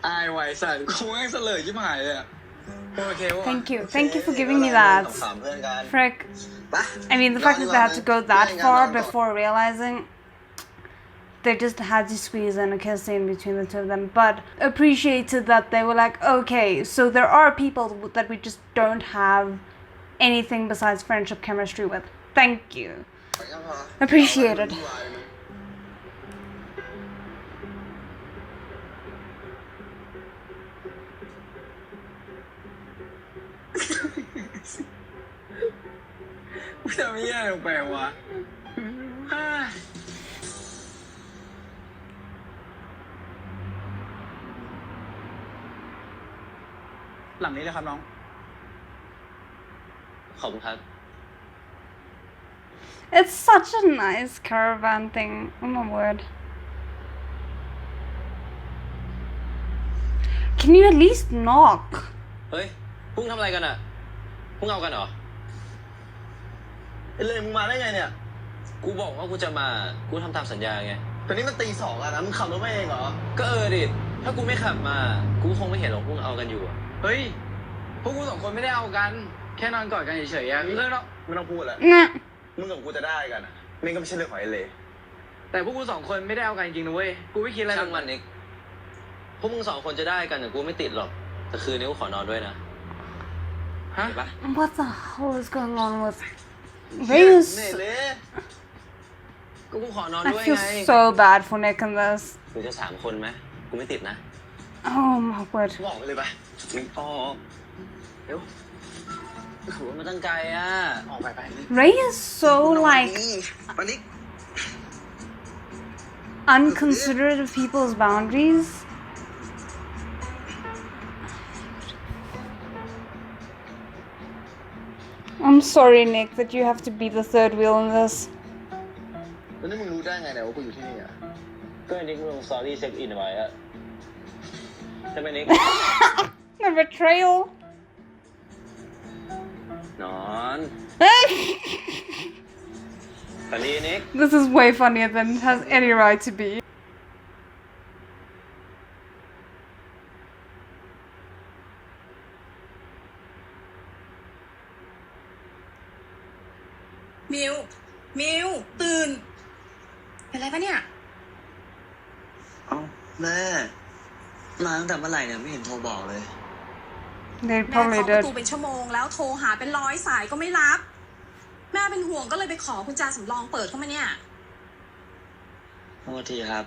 Speaker 6: อายไหวสัตว์กูแม่งเสลยชิบหายเลยอะโอเควะ
Speaker 1: Thank you. Thank you for giving me that.
Speaker 3: ถามเพื่อนกัน
Speaker 1: Frick.
Speaker 3: ไป
Speaker 1: I mean, the fact that they had to go that far before realizing they just had to squeeze in a kiss scene between the two of them, but appreciated that they were like, okay, so there are people that we just don't have anything besides friendship chemistry with. Thank you. Appreciated.
Speaker 6: What ทำเหี้ยลงไปวะ
Speaker 3: หลังนี้เลยครับน้อง
Speaker 2: ขอบคุณครับ
Speaker 1: It's such a nice caravan thing. Oh my word. Can you at least knock?
Speaker 2: เฮ้ยพรุ่งทำอะไรกันอ่ะพรุ่งเอากันเหรอ
Speaker 3: ไอ้เลยมึงมาได้ไงเนี่ย
Speaker 2: กูบอกว่ากูจะมา กูทำตามสัญญาไง
Speaker 3: ตอนนี้มันตี 2แล้วนะ มึงขับรถมาเองเหรอ
Speaker 2: ก็ดิ ถ้ากูไม่ขับมา กูคงไม่เห็นหรอกพรุ่งเอากันอยู่อะ
Speaker 6: เฮ้ย พวกกูสองคนไม่ได้เอากัน แค่นอนกอดกันเฉยๆอะเลิกแล้ว
Speaker 3: ไม่ต้องพูดแล้ว
Speaker 1: Nah.
Speaker 3: มึงกับกูจะได้กันอ่ะนี่ก็ไม่ใช่เรื่องของไอ้เลย
Speaker 6: แต่พวกกูสองคนไม่ได้เอากันจริงนะเว้ย กูไม่คิดอะไร
Speaker 2: ช่างมันนิกพวกมึงสองคนจะได้กันแต่กูไม่ติดหรอก แต่คืนนี้กูขอนอนด้วยนะ
Speaker 6: ฮะ
Speaker 2: เห็นปะ
Speaker 1: What the hell is going on with
Speaker 3: เน่
Speaker 1: Reyes?
Speaker 3: เลย
Speaker 2: ก็กูขอนอน
Speaker 1: I
Speaker 2: ด้วย
Speaker 1: feel
Speaker 2: ไง
Speaker 1: so bad for Nick in this.
Speaker 2: หรือจะ3 คนไหมกูไม่ติดนะ
Speaker 1: Oh my word.
Speaker 3: บอกไปเลยไปมึงออก
Speaker 2: เร็วขับรถมาตั้งไกลอ่ะ
Speaker 3: ออกไป
Speaker 1: Ray is so like
Speaker 3: วันนี้
Speaker 1: unconsiderate of people's boundaries. I'm sorry, Nick, that you have to be the third wheel in this.
Speaker 3: แล้วนี่มึงรู้ได้ไงเนี่ยว่ากูอยู่ที่นี่อ่ะ
Speaker 2: ก็ไอ้นิกมึงลงสตอรี่เช็คอินไว้อะใช่ไหมนิก
Speaker 1: The betrayal.
Speaker 2: นอนฝันดีนิก
Speaker 1: This is way funnier than it has any right to be.
Speaker 7: มิว ตื่น เป็นไรปะเนี่ย
Speaker 2: เอ้าแม่มาตั้งแต่เมื่อไหร่เนี่ยไม่เห็นโทรบอกเลย
Speaker 1: They
Speaker 7: แม่
Speaker 1: probably
Speaker 7: เคาะประตู
Speaker 1: did.
Speaker 7: เป็นชั่วโมงแล้วโทรหาเป็น100 สายก็ไม่รับ แม่เป็นห่วงก็เลยไปขอกุญแจสำรองเปิดเข้ามาเนี่ย
Speaker 2: โทษทีครับ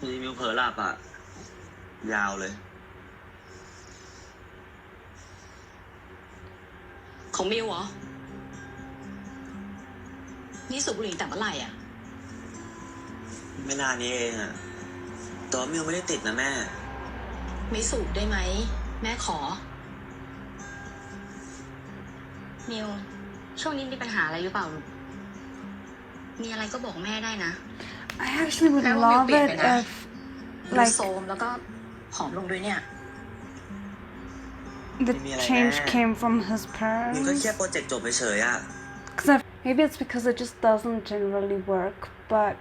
Speaker 2: มีมิวเผลอหลับอ่ะ ยาวเลย
Speaker 7: ของมิวเหรอ นี่สูบบุหรี่แต่เมื่อไหร่อ่ะ
Speaker 2: ไม่นานนี้เองอ่ะแตอนมิวไม่ได้ติดนะแม่
Speaker 7: ไม่สูบได้ไหม แม่ขอ
Speaker 8: มิวช่วงนี้มีปัญหาอะไรหรือเปล่าลูกมีอะไรก็บอกแม่ได้นะ
Speaker 1: I actually would
Speaker 7: แม่ว่ามิว
Speaker 1: love
Speaker 7: เปลี่ยน
Speaker 1: it
Speaker 7: ไปนะ
Speaker 1: if,
Speaker 7: ดู
Speaker 1: like,
Speaker 7: โซมแล้วก็ผอมลงด้วยเนี่ย
Speaker 1: the
Speaker 2: Maybe
Speaker 1: change
Speaker 2: like that.
Speaker 1: came from his
Speaker 2: มิวก็
Speaker 1: parents.
Speaker 2: แค่โปรเจกต์จบเฉยๆอ่ะ
Speaker 1: Maybe it's because it just doesn't generally work, but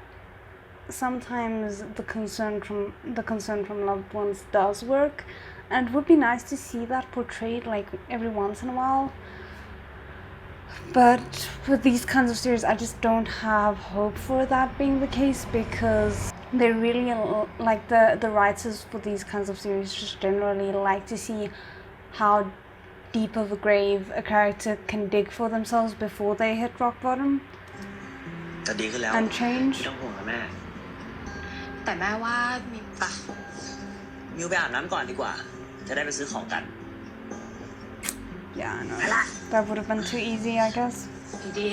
Speaker 1: sometimes the concern from loved ones does work, and it would be nice to see that portrayed like every once in a while. But with these kinds of series, I just don't have hope for that being the case because they really like the writers for these kinds of series just generally like to see how deep of a grave a character can dig for themselves before they hit rock bottom
Speaker 2: แต่ดีขึ้นแล้ว
Speaker 1: and change.
Speaker 2: ไม่ต้องห่วงนะแม่
Speaker 7: แต่แม่ว่ามีปะ
Speaker 2: มิวไปอาบน้ำก่อนดีกว่า จะได้ไปซื้อของกัน
Speaker 1: Yeah, I know. That would have been too easy, I guess.
Speaker 7: ดี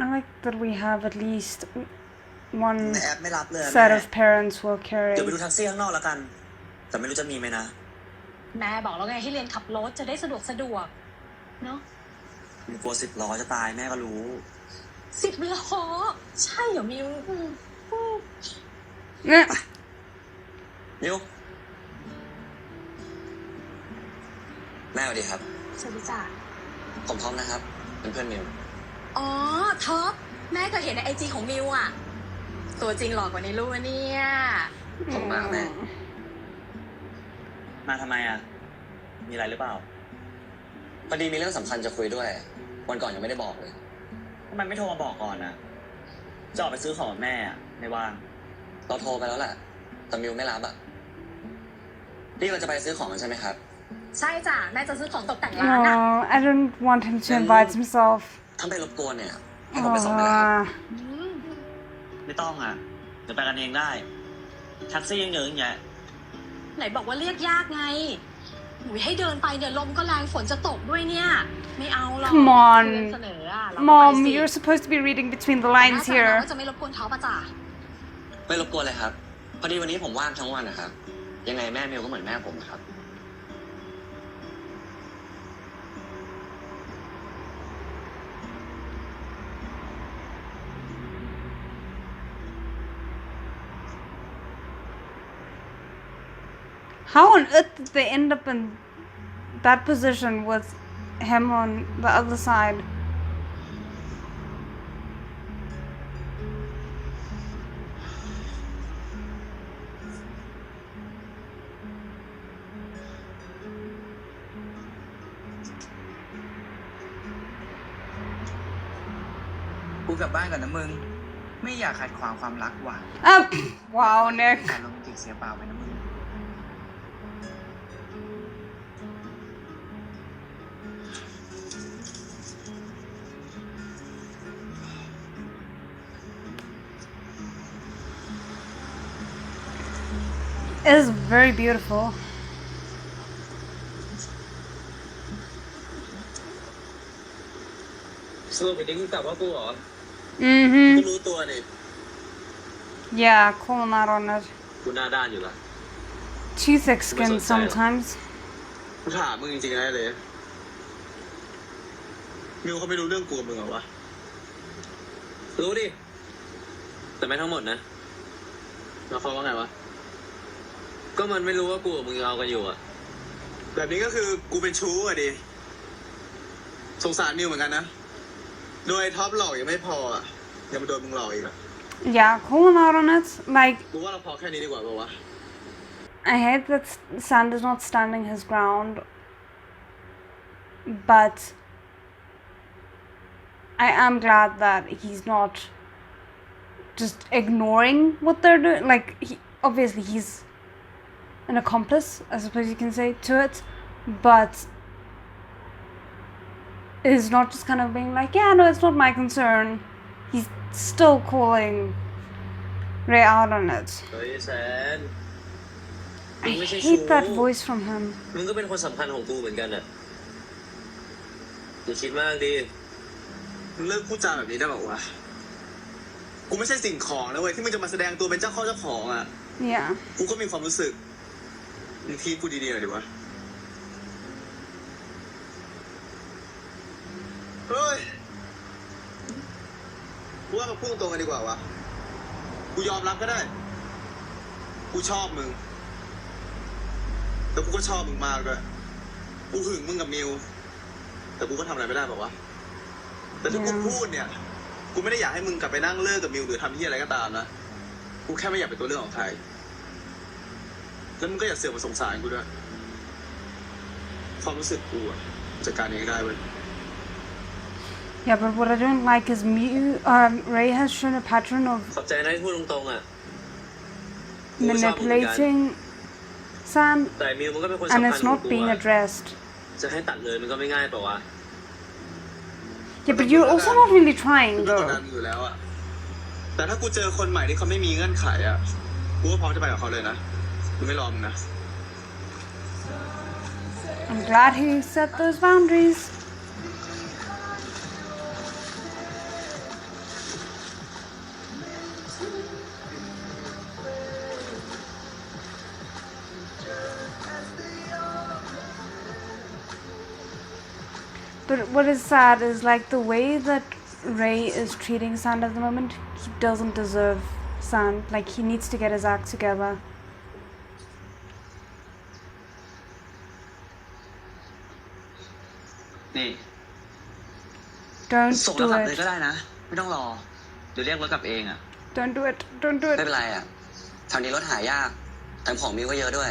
Speaker 1: I like that we have at least one
Speaker 2: แอปไม่รับเลย
Speaker 1: set of parents who will carry.
Speaker 2: เดี๋ยวไปดูแท็กซี่ข้างนอกแล้วกัน แต่ไม่รู้จะมีไหมนะ
Speaker 7: แม่บอกแล้วไงให้เรียนขับรถจะได้สะดวกเนาะ
Speaker 2: มีกลัว10 ล้อจะตายแม่ก็รู้
Speaker 7: 10 ล้อใช่เหรอมิว
Speaker 1: Yeah.
Speaker 2: มิวแม่สวัสดีครับ
Speaker 7: สวัสดีจ้ะ
Speaker 2: ผมพร้อมนะครับ เป็นเพื่อนมิว
Speaker 7: อ๋อท็อปแม่เคยเห็นในไอจีของมิวอ่ะ ตัวจริงหล่อกว่าในรูปอะเนี่ย
Speaker 2: ผมมาแม่ มาทำไมอ่ะ มีอะไรหรือเปล่า พอดีมีเรื่องสำคัญจะคุยด้วย วันก่อนยังไม่ได้บอกเลยทำไมไม่โทรมาบอกก่อนนะจะออกไปซื้อของกับแม่อ่ะ ไม่ว่าง เราโทรไปแล้วแหละ แต่มิวไม่รับอ่ะนี่เราจะไปซื้อของกันใช่ไหมครับ
Speaker 7: ใช่จ้ะแม่จะซื้อของตกแต่งร้านอ่ะ
Speaker 1: No, I don't want him to invite himself.
Speaker 2: ถ้าไปรบกวนเนี่ยให้ผมไปส่งเลยครับ ไม่ต้องอ่ะ เดี๋ยวไปกันเองได้ แท็กซี่ยังเยอะอย่างเงี้ย
Speaker 7: ไหนบอกว่าเรียกยากไงหุยให้เดินไปเนี่ยลมก็แรงฝนจะตกด้วยเนี่ย ไม่เอาหรอก
Speaker 1: Come on.
Speaker 7: เพื่อนเสนออ่ะเราก็
Speaker 1: Mom,
Speaker 7: ไปสิ
Speaker 1: you're supposed to be reading between the
Speaker 7: แม่
Speaker 1: lines
Speaker 7: สั่งมา
Speaker 1: here.
Speaker 7: ว่าจะไม่รบกวนเขาป่ะจ้ะ
Speaker 2: ไม่รบกวนเลยครับ พอดีวันนี้ผมว่างทั้งวันนะครับ ยังไงแม่มิวก็เหมือนแม่ผมนะครับ
Speaker 1: How on earth did they end up in that position with him on the other side?
Speaker 6: กูกลับบ้านก่อนนะมึง ไม่อยากขัดขวางความรักว่ะ
Speaker 1: Wow, Nick.
Speaker 6: การโรแมนติกเสียเปล่าไปนะมึง
Speaker 1: It is very beautiful.
Speaker 2: สรุปอีกทีกูกลับว่ากูเหรอ
Speaker 1: Mm-hmm.
Speaker 2: กูรู้ตัวนี่
Speaker 1: Yeah, calling out on it.
Speaker 2: กูหน้าด้านอยู่ละ
Speaker 1: Too thick-skinned sometimes.
Speaker 3: กูถามมึงจริงๆนะเลยมิวเขาไม่รู้เรื่องกูกับมึงเหรอวะ
Speaker 2: รู้ดิ แต่ไม่ทั้งหมดนะ
Speaker 3: แล้วเขาว่าไงวะ
Speaker 2: ก็มันไม่รู้ว่ากูกับมึงเอากันอยู่อะ
Speaker 3: แบบนี้ก็คือกูเป็นชู้อ่ะดิ สงสารมิวเหมือนกันนะ โดยท็อปหลอกยังไม่พออ่ะ ยังมาโดนมึงหลอกอีกอ่ะ
Speaker 1: Yeah, calling out on it. Like,
Speaker 3: กูว่าเราพอแค่นี้ดีกว่าป่าวะ
Speaker 1: I hate that Sand is not standing his ground, but I am glad that he's not just ignoring what they're doing. Like, obviously he's an accomplice, I suppose you can say, to it, but is not just kind of being like, yeah, no, it's not my concern. He's still calling Ray out on it.
Speaker 2: เฮ้ยแซน
Speaker 1: I hate that voice from him.
Speaker 2: มึงก็เป็นคนสำคัญของกูเหมือนกันอะอย่าคิดมากดิ
Speaker 3: มึงเลิกพูดจาแบบนี้ได้ป่าวะ กูไม่ใช่สิ่งของนะเว้ยที่มึงจะมาแสดงตัวเป็นเจ้าของอ่ะ
Speaker 1: Yeah.
Speaker 3: กูก็มีความรู้สึก มึงทีกูดีๆหน่อยดิวะ เฮ้ยกูว่ามาพูดตรงกันดีกว่าวะ กูยอมรับก็ได้ กูชอบมึง แต่กูก็ชอบมึงมากด้วย กูหึงมึงกับมิว แต่กูก็ทำอะไรไม่ได้บอกว่า แต่ที่กูพูดเนี่ย กูไม่ได้อยากให้มึงกลับไปนั่งเลิกกับมิวหรือทำที่อะไรก็ตามนะ กู กูแค่ไม่อยากเป็นตัวเลือกของใครแล้วมึงก็อย่าเสือกมาสงสารกูด้วยความรู้สึกกูอะจัดการเองได้เว้ย
Speaker 1: Yeah, but what I don't like is Ray has shown a pattern of
Speaker 2: ขอบใจนะที่พูดตรงๆอ่ะ
Speaker 1: manipulating Sam
Speaker 2: แต่มิวมันก็เป็นคนสำ
Speaker 1: and
Speaker 2: คัญ
Speaker 1: it's
Speaker 2: ของ
Speaker 1: not
Speaker 2: กู
Speaker 1: being
Speaker 2: อะ
Speaker 1: addressed.
Speaker 2: จะให้ตัดเลยมันก็ไม่ง่ายเปล่าวะ
Speaker 1: Yeah, but you're also not really trying
Speaker 3: กูก็กดดั
Speaker 1: though.
Speaker 3: นอยู่แล้วอะแต่ถ้ากูเจอคนใหม่ที่เขาไม่มีเงื่อนไขอะกูก็พร้อมจะไปกับเขาเลยนะกูไม่รอมึงนะ
Speaker 1: I'm glad he set those boundaries. But what is sad is like the way that Ray is treating Sand at the moment, he doesn't deserve Sand. Like he needs to get his act together.
Speaker 2: นี่
Speaker 1: Don't
Speaker 2: ส่งแล้ว
Speaker 1: do
Speaker 2: กลับเลย
Speaker 1: it.
Speaker 2: ก็ได้นะ ไม่ต้องรอ เดี๋ยวเรียกรถกลับเองอ่ะ
Speaker 1: Don't do it. Don't do
Speaker 6: ไม่
Speaker 1: it.
Speaker 6: เป็นไรอ่ะทางนี้รถหายากแถมของมิวก็เยอะด้วย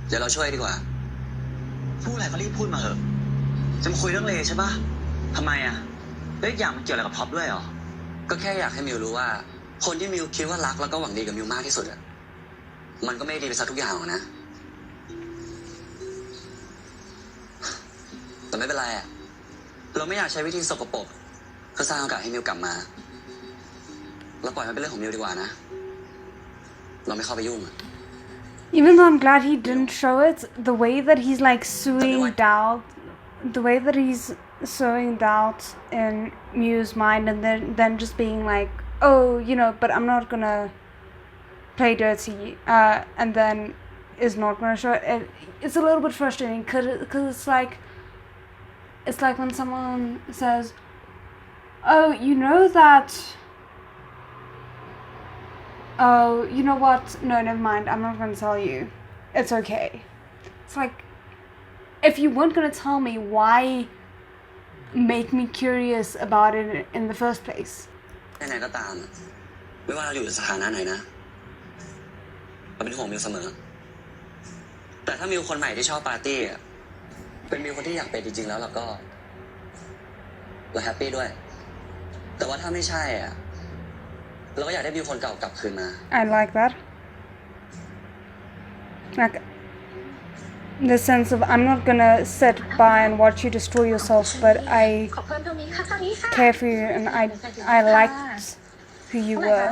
Speaker 6: เดี๋ยวเราช่วยดีกว่า
Speaker 2: พูดอะไรก็รีบพูดมาเถอะ จะมาคุยเรื่องเลใช่ปะทำไมอ่ะแล้วอีกอย่างมันเกี่ยวอะไรกับท็อปด้วยเหรอ
Speaker 6: ก็แค่อยากให้มิวรู้ว่า คนที่มิวคิดว่ารักแล้วก็หวังดีกับมิวมากที่สุดอ่ะมันก็ไม่ได้ดีไปซะทุกอย่างหรอกนะ แต่ไม่เป็นไรอ่ะเราไม่อยากใช้วิธีสกปรกเพื่อสร้างโอกาสให้มิวกลับมาเราปล่อยมันเป็นเรื่องของมิวดีกว่านะ เราไม่เข้าไปยุ่ง
Speaker 1: Even though I'm glad he didn't show it, the way that he's like sowing doubt, the way that he's sowing doubt in Miu's mind, and then just being like, oh, you know, but I'm not gonna play dirty, and then is not gonna show it. It's a little bit frustrating because it's like when someone says, oh, you know that. Oh, you know what? No, never mind. I'm not going to tell you. It's okay. It's like, if you weren't going to tell me, why make me curious about it in the first place?
Speaker 6: ไหนๆก็ตามอะไม่ว่าเราอยู่ในสถานะไหนนะเราเป็นห่วงมิวเสมอ แต่ถ้ามิวคนใหม่ที่ชอบปาร์ตี้อะเป็นมิวคนที่อยากเป็นจริงๆแล้วเราก็เราแฮปปี้ด้วย แต่ว่าถ้าไม่ใช่อ่ะเราก็อยากได้มิวคนเก่ากลับคืนมา
Speaker 1: I like that. Like, the sense of I'm not gonna sit by and watch you destroy yourself, but I
Speaker 7: ขอเพิ่มตรงนี้ค่ะเท่านี้ค่ะ
Speaker 1: care for you and I liked who you were.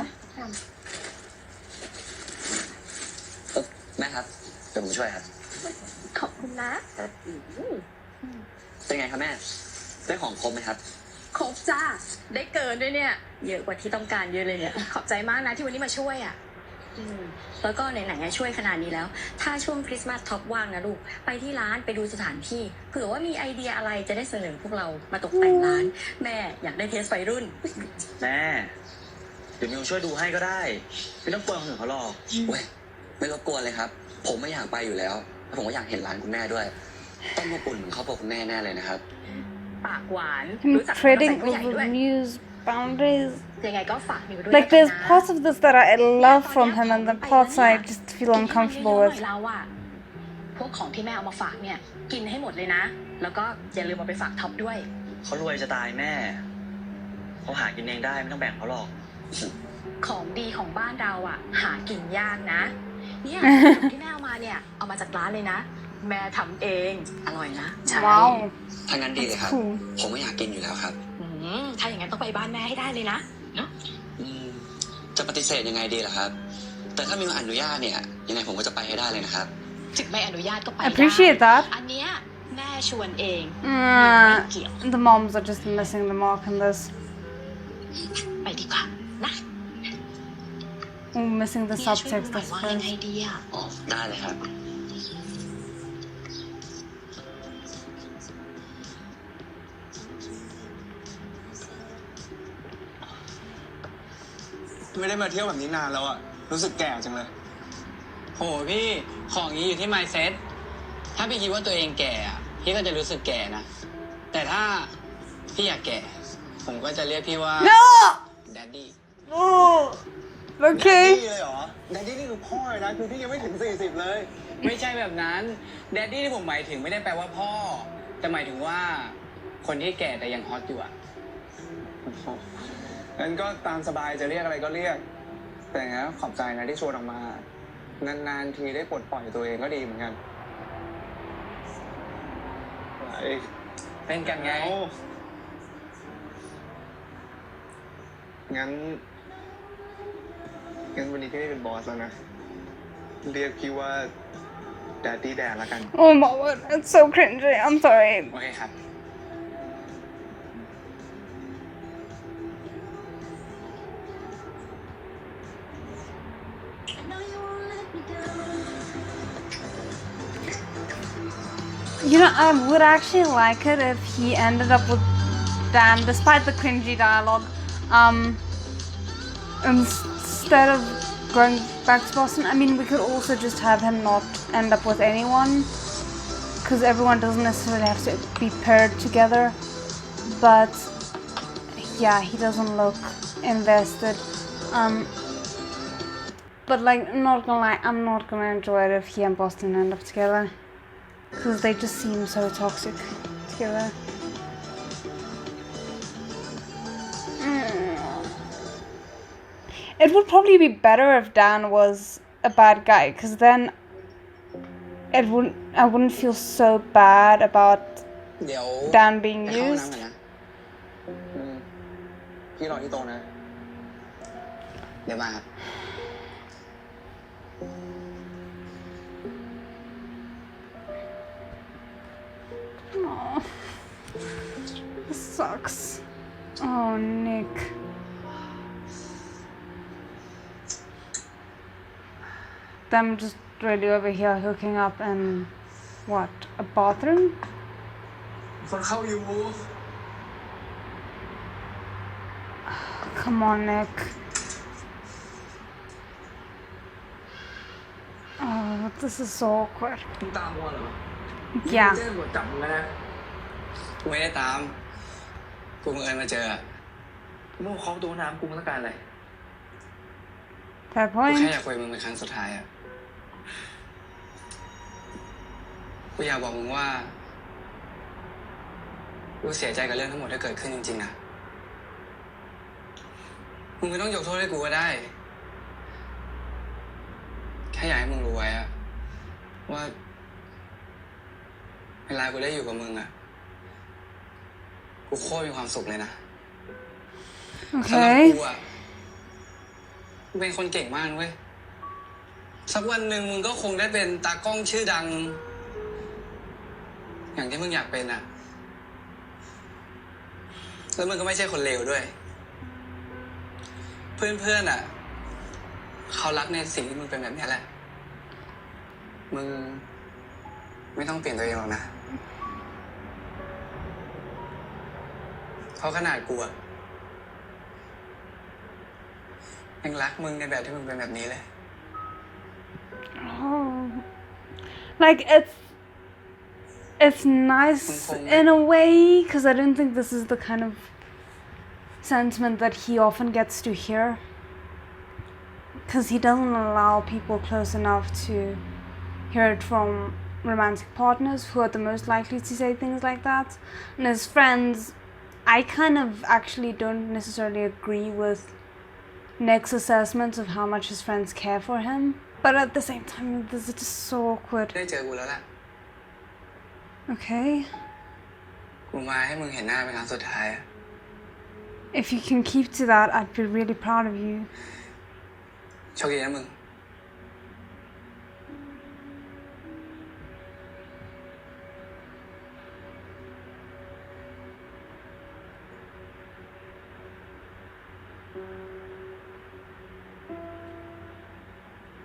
Speaker 6: แม่ครับเดี๋ยวผมช่วยครับ
Speaker 7: ขอบคุณนะ
Speaker 6: เป็นไงครับแม่ได้ของครบไหมครับ
Speaker 7: ครบจ้า ได้เกินด้วยเนี่ย เยอะกว่าที่ต้องการเยอะเลยเนี่ย ขอบใจมากนะที่วันนี้มาช่วยอ่ะ
Speaker 8: แล้วก็ไหนๆช่วยขนาดนี้แล้ว ถ้าช่วงคริสต์มาสท็อปว่างนะลูก ไปที่ร้านไปดูสถานที่ เผื่อว่ามีไอเดียอะไรจะได้เสนอพวกเรามาตกแต่งร้าน แม่อยากได้เทสวัยรุ่น
Speaker 2: แม่ เดี๋ยวมิวช่วยดูให้ก็ได้ ไม่ต้องกลัวคนอื่นเขาหรอก
Speaker 6: เว้ยไม่รบกวนเลยครับ ผมไม่อยากไปอยู่แล้วแล้วผมก็อยากเห็นร้านคุณแม่ด้วย ต้องมาปุ่นเหมือนครอบครัวคุณแม่แน่เลยนะครับ
Speaker 8: ปากหวาน
Speaker 1: Him
Speaker 8: รู้จัก
Speaker 1: treading
Speaker 8: ผู้ใหญ่ด้วย
Speaker 1: over Miu's boundaries.
Speaker 8: ยังไงก็ฝากมิวด้วย
Speaker 1: Like, there's parts of this that I love from him, and then parts I just feel uncomfortable
Speaker 8: กิน
Speaker 1: with.
Speaker 8: ให้เยอะๆหน่อยเราอะพวกของที่แม่เอามาฝากเนี่ย กินให้หมดเลยนะ แล้วก็อย่าลืมเอาไปฝากท็อปด้วย
Speaker 2: เขารวยจะตายแม่ เขาหากินเองได้ไม่ต้องแบ่งเขาหรอก
Speaker 8: ของดีของบ้านเราอะหากินยากนะ เนี่ยที่แม่เอามาเนี่ยเอามาจากร้านเลยนะ แม่ทำเองอร่อยนะใช่
Speaker 1: Wow.
Speaker 6: ถ้างั้นดีเลยครับ
Speaker 1: Cool.
Speaker 6: ผมก็อยากกินอยู่แล้วครับ
Speaker 8: ถ้าอย่างนั้นต้องไปบ้านแม่ให้ได้เลยนะ
Speaker 6: อืมจะปฏิเสธยังไงดีล่ะครับ แต่ถ้ามิวอนุญาตเนี่ย ยังไงผมก็จะไปให้ได้เลยนะครับ
Speaker 8: ถึงไม่อนุญาตก็ไป
Speaker 1: Appreciate
Speaker 8: ได้
Speaker 1: that.
Speaker 8: อันเนี้ยแม่ชวนเอง
Speaker 1: Uh, the moms are just missing the mark on this.
Speaker 8: ไปดีกว่านะ
Speaker 1: Ooh, missing the
Speaker 8: เนี่ยช่วยดู
Speaker 1: subtext,
Speaker 8: หน่อ
Speaker 1: I
Speaker 8: ยว่ายังไง
Speaker 1: suppose.
Speaker 8: ดีอะ
Speaker 6: อ๋อ ได้เลยครับ
Speaker 3: ไม่ได้มาเที่ยวแบบนี้นานแล้วอะรู้สึกแก่จังเลย
Speaker 6: โหพี่ ของนี้อยู่ที่ mindset ถ้าพี่คิดว่าตัวเองแก่อะพี่ก็จะรู้สึกแก่นะ แต่ถ้าพี่อยากแก่ ผมก็จะเรียกพี่ว่า
Speaker 1: No!
Speaker 6: daddy
Speaker 1: No! Okay.
Speaker 3: เลยเหรอแดดดี้นี่คือพ่อเลยนะคือพี่ยังไม่ถึง40เลย
Speaker 9: ไม่ใช่แบบนั้นแดดดี้ที่ผมหมายถึงไม่ได้แปลว่าพ่อแต่หมายถึงว่าคนที่แก่แต่ยังฮอตอยู่อะ
Speaker 3: งั้นก็ตามสบายจะเรียกอะไรก็เรียก แต่งั้นขอบใจนะที่ชวนออกมานานๆทีได้ปลดปล่อยตัวเองก็ดีเหมือนกันไอ้
Speaker 9: เป็นกันไง
Speaker 3: งั้นวันนี้พี่ไม่เป็นบอสแล้วนะ เรียกพี่ว่าแดดดี้แดดแล้วกัน
Speaker 1: Oh my god, it's so cringy. I'm sorry.
Speaker 9: โอเคครับ
Speaker 1: You know, I would actually like it if he ended up with Dan, despite the cringy dialogue. Instead of going back to Boston, I mean, we could also just have him not end up with anyone, because everyone doesn't necessarily have to be paired together. But yeah, he doesn't look invested. But like, I'm not gonna lie, I'm not gonna enjoy it if he and Boston end up together, because they just seem so toxic together. It would probably be better if Dan was a bad guy, because then I wouldn't feel so bad about
Speaker 9: เดี๋ยว
Speaker 1: Dan being
Speaker 9: ไปเข้าห้อง
Speaker 1: used.
Speaker 9: น้ำกันนะ
Speaker 3: พี่รอที่โต๊ะนะ
Speaker 9: เดี๋ยวมาครับ
Speaker 1: Oh, this sucks. Oh, Nick. Them just really over here hooking up in what? A bathroom?
Speaker 3: คนเข้าอยู่
Speaker 1: Come on, Nick. Oh, this is so awkward.
Speaker 3: มึงตามมัวเหรอ
Speaker 1: Yeah.
Speaker 3: แจ้งตำรวจจับมึงแล้วนะ
Speaker 9: กูไม่ได้ตาม กูบังเอิญมาเจอ
Speaker 3: มึงเคาะตัวน้ำกูต้องการอะไร
Speaker 1: Fair
Speaker 9: กูแค่
Speaker 1: point.
Speaker 9: อยากคุยกับมึงเป็นครั้งสุดท้ายอะกูอยากบอกมึงว่า กูเสียใจกับเรื่องทั้งหมดที่เกิดขึ้นจริงๆนะมึงไม่ต้องยกโทษให้กูก็ได้ แค่อยากให้มึงรู้ไว้อะว่าเวลากูได้อยู่กับมึงอะกูโคตรมีความสุขเลยนะสำหรับ
Speaker 1: Okay.
Speaker 9: กูอะกูเป็นคนเก่งมากเว้ยสักวันหนึ่งมึงก็คงได้เป็นตากล้องชื่อดัง อย่างที่มึงอยากเป็นอะแล้วมึงก็ไม่ใช่คนเลวด้วย เพื่อนๆอะเขารักในสิ่งที่มึงเป็นแบบนี้แหละ มึงไม่ต้องเปลี่ยนตัวเองหรอกนะ เพราะขนาดกูอะยังรักมึงในแบบที่มึงเป็นแบบนี้เลย
Speaker 1: Oh. Like, it's nice in a way, because I don't think this is the kind of sentiment that he often gets to hear. Because he doesn't allow people close enough to hear it from romantic partners who are the most likely to say things like that. And his friends, I kind of actually don't necessarily agree with Nick's assessment of how much his friends care for him. But at the same time, this is just so awkward.
Speaker 9: ได้เจอกูแล้วแหละ
Speaker 1: Okay.
Speaker 9: กูมาให้มึงเห็นหน้าเป็นครั้งสุดท้ายอะ
Speaker 1: If you can keep to that, I'd be really proud of you.
Speaker 9: โชคดีนะมึง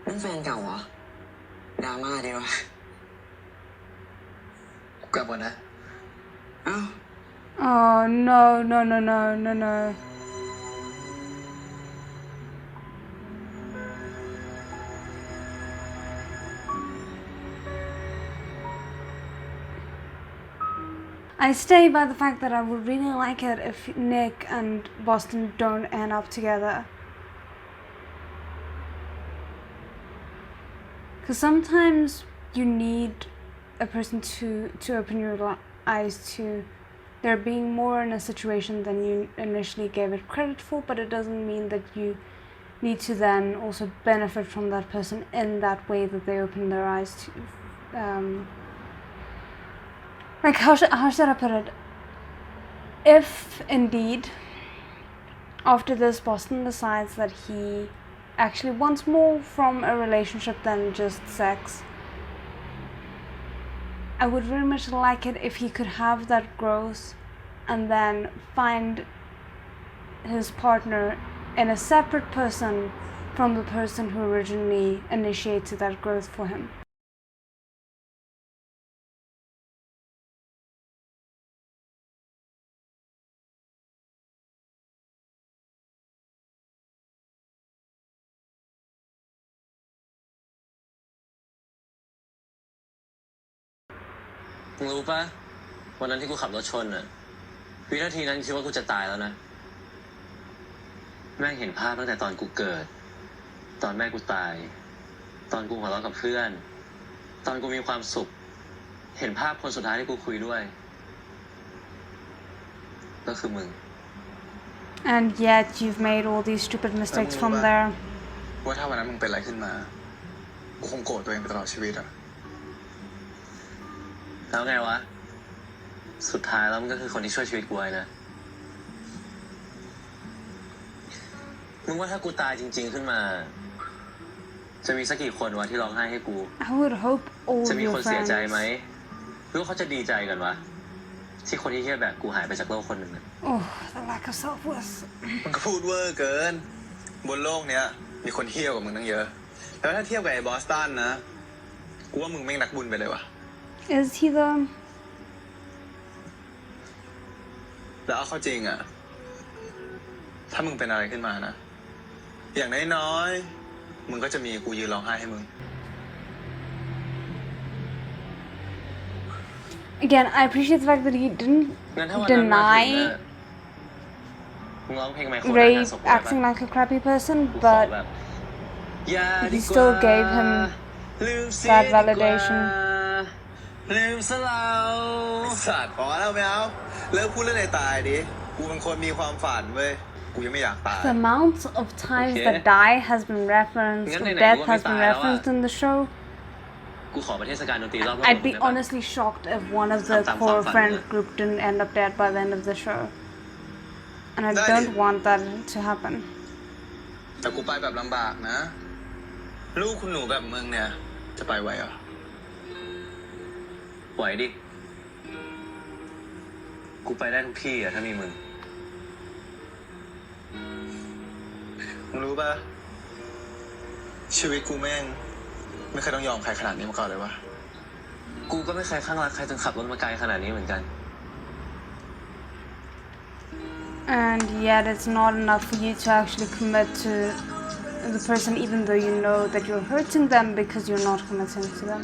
Speaker 6: นั่นแฟนเก่าเหรอดราม่าดีวะ
Speaker 3: กลับก่อนนะ
Speaker 6: เอ้า
Speaker 1: Oh, no, no, no, no, no, no. I stay by the fact that I would really like it if Nick and Boston don't end up together. Because sometimes you need a person to open your eyes to there being more in a situation than you initially gave it credit for, but it doesn't mean that you need to then also benefit from that person in that way that they open their eyes to. Like how should I put it? If indeed after this Boston decides that he actually wants more from a relationship than just sex, I would very much like it if he could have that growth and then find his partner in a separate person from the person who originally initiated that growth for him.
Speaker 6: มึงรู้ปะวันนั้นที่กูขับรถชนอ่ะวินาทีนั้นคิดว่ากูจะตายแล้วนะแม่งเห็นภาพตั้งแต่ตอนกูเกิดตอนแม่กูตายตอนกูหัวเราะกับเพื่อนตอนกูมีความสุขเห็นภาพคนสุดท้ายที่กูคุยด้วยก็คือมึง
Speaker 1: And yet you've made all these stupid mistakes from there.
Speaker 3: ว่าถ้าวันนั้นมึงเป็นอะไรขึ้นมากูคงโกรธตัวเองไปตลอดชีวิตอะ
Speaker 6: แล้วไงวะสุดท้ายแล้วมันก็คือคนที่ช่วยชีวิตกูไว้นะมึงว่าถ้ากูตายจริงๆขึ้นมาจะมีสักกี่คนวะที่ร้องไห้ให้กู
Speaker 1: I would hope all
Speaker 6: จะมี
Speaker 1: your
Speaker 6: คนเสีย
Speaker 1: friends.
Speaker 6: ใจไหมหรือว่าเขาจะดีใจกันวะที่คนที่เหี้ยแบบกูหายไปจากโลกคนหนึ่ง
Speaker 1: Oh, the lack of self-worth.
Speaker 3: มันก็พูดเวอร์เกินบนโลกเนี้ยมีคนเที่ยวกับมึงตั้งเยอะแล้วถ้าเทียบกับไอ้บอสตันนะกูว่ามึงแม่งนักบุญไปเลยวะ
Speaker 1: Is he though?
Speaker 3: แล้วเอาเข้าจริงอะถ้ามึงเป็นอะไรขึ้นมานะอย่างน้อยๆมึงก็จะมีกูยืนร้องไห้ให้มึง
Speaker 1: Again, I appreciate the fact that he didn't
Speaker 6: งั้นถ้าวันนั้นมาถึง
Speaker 1: deny
Speaker 6: อะมึงร้องเพลงไมโคร
Speaker 1: Ray
Speaker 6: งานศพกูได้ปะ
Speaker 1: acting like a crappy person,
Speaker 6: กูขอ
Speaker 1: but
Speaker 6: แบบอย่า
Speaker 1: he
Speaker 6: ดีกว่า
Speaker 1: still gave him
Speaker 6: ลืมเสีย
Speaker 1: that
Speaker 6: ดีกว่า
Speaker 1: validation.
Speaker 6: ลืมซะแล้ว
Speaker 3: สัตว์พอแล้วไม่เอาเลิกพูดเรื่องในตายดิกูเป็นคนมีความฝันเว้ยกูยังไม่อยากตาย
Speaker 1: The amount of times that die has been referenced, or death has been referenced in the show,
Speaker 6: กูขอไปเทศกาลดนตรีรอบโลก
Speaker 1: I'd be honestly shocked if one of the core friend group didn't end up dead by the end of the show. And I don't want that to happen.
Speaker 3: แต่กูไปแบบลำบากนะลูกคุณหนูแบบมึงเนี่ยจะไปไหวเหรอ
Speaker 6: ไหวดิกูไปได้ทุกที่อะถ้ามีมึง
Speaker 3: มึงรู้ป่ะชีวิตกูแม่งไม่เคยต้องยอมใครขนาดนี้มาก่อนเลยวะ
Speaker 6: กูก็ไม่เคยข้างรักใครจนขับรถมาไกลขนาดนี้เหมือนกัน
Speaker 1: And yet it's not enough for you to actually commit to the person even though you know that you're hurting them because you're not committing to them.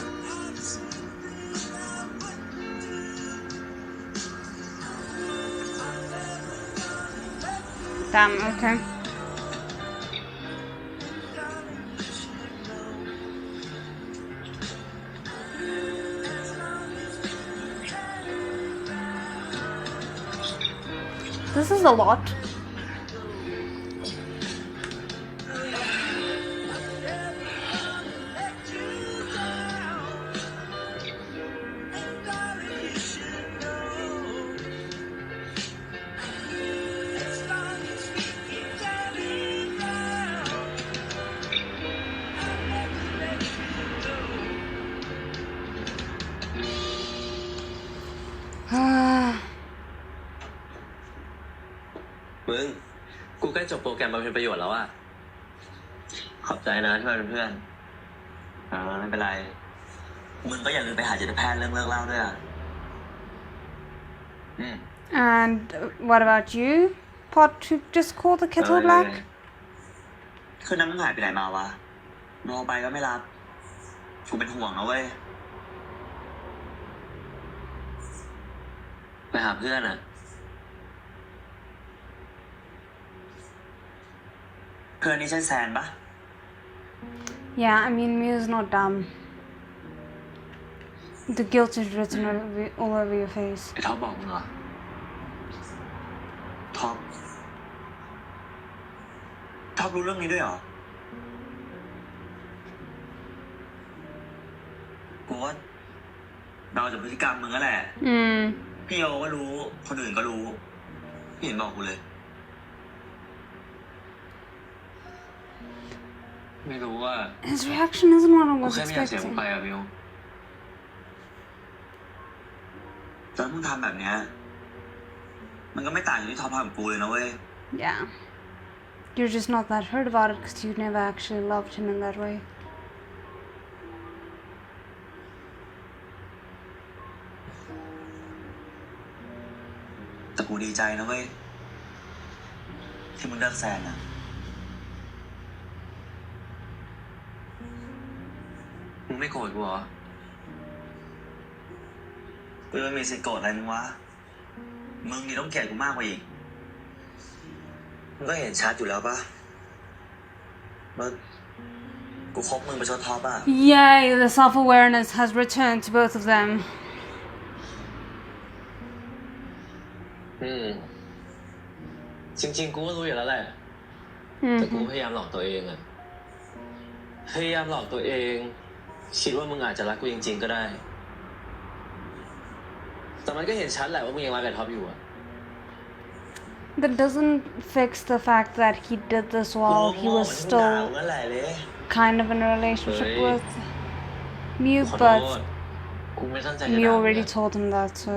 Speaker 1: Damn, okay. This is a lot. Ah.
Speaker 6: มึง กูใกล้จบโปรแกรมมาเป็นประโยชน์แล้วอะขอบใจนะที่มาเป็นเพื่อนไม่เป็นไร มึงก็อย่าลืมไปหาจิตแพทย์เรื่องเลิกเล่าด้วยอะ
Speaker 1: And what about you? Pot to just call the kettle black?
Speaker 2: คืนนั้นมึงหายไปไหนมาวะโทรไปก็ไม่รับกูเป็นห่วงนะเว้ย
Speaker 6: ไปหาเพื่อนอะ
Speaker 2: เพื่อนนี่ใช่แซนปะ
Speaker 1: Yeah, I mean, Miu is not dumb. The guilt is written all over your face.
Speaker 2: ไอ้ท็อปบอกมึงเหรอท็อปรู้เรื่องนี้ด้วยเหรอกูว่าเดาจากพฤติกรรมมึงก็แหละ พี่โอก็รู้คนอื่นก็รู้พี่เห็นบอกกูเลย
Speaker 6: ไม่รู้ว่า
Speaker 1: His reaction isn't what I
Speaker 6: กู
Speaker 1: was
Speaker 6: แค่ไม่อยากเสียมึง
Speaker 1: expecting.
Speaker 6: ไปอะมิว
Speaker 2: แล้วมึงทำแบบเนี้ยมันก็ไม่ต่างจากที่ท็อปทำกับกูเลยนะเว้ย
Speaker 1: Yeah. You're just not that hurt about it because you never actually loved him in that way.
Speaker 2: แต่กูดีใจนะเว้ยที่มึงเลิกแซนอะ
Speaker 6: มึงไม่โกรธกูเหรอ
Speaker 2: กูไม่มีสิทธิ์โกรธอะไรมึงวะมึงนี่ต้องเกลียดกูมากกว่าอีกมึงก็เห็นชัดอยู่แล้วปะว่ากูคบมึงไปชดท็อปอะ
Speaker 1: Yay, the self-awareness has returned to both of them.
Speaker 6: จริงๆกูก็รู้อยู่แล้วแหละแต่กูพยายามหลอกตัวเองอะพยายามหลอกตัวเองคิดว่ามึงอาจจะรักกูจริงๆก็ได้แต่มันก็เห็นชัดแหละว่ามึงยังรักกับท็อปอยู่อะ
Speaker 1: That doesn't fix the fact that he did this while he was still kind of in a relationship with Miu,
Speaker 6: ขอโท
Speaker 1: but
Speaker 6: ษกูไม่ตั้งใจจะด่า
Speaker 1: Miu
Speaker 6: มึง
Speaker 1: already
Speaker 6: อะ
Speaker 1: told him that, so.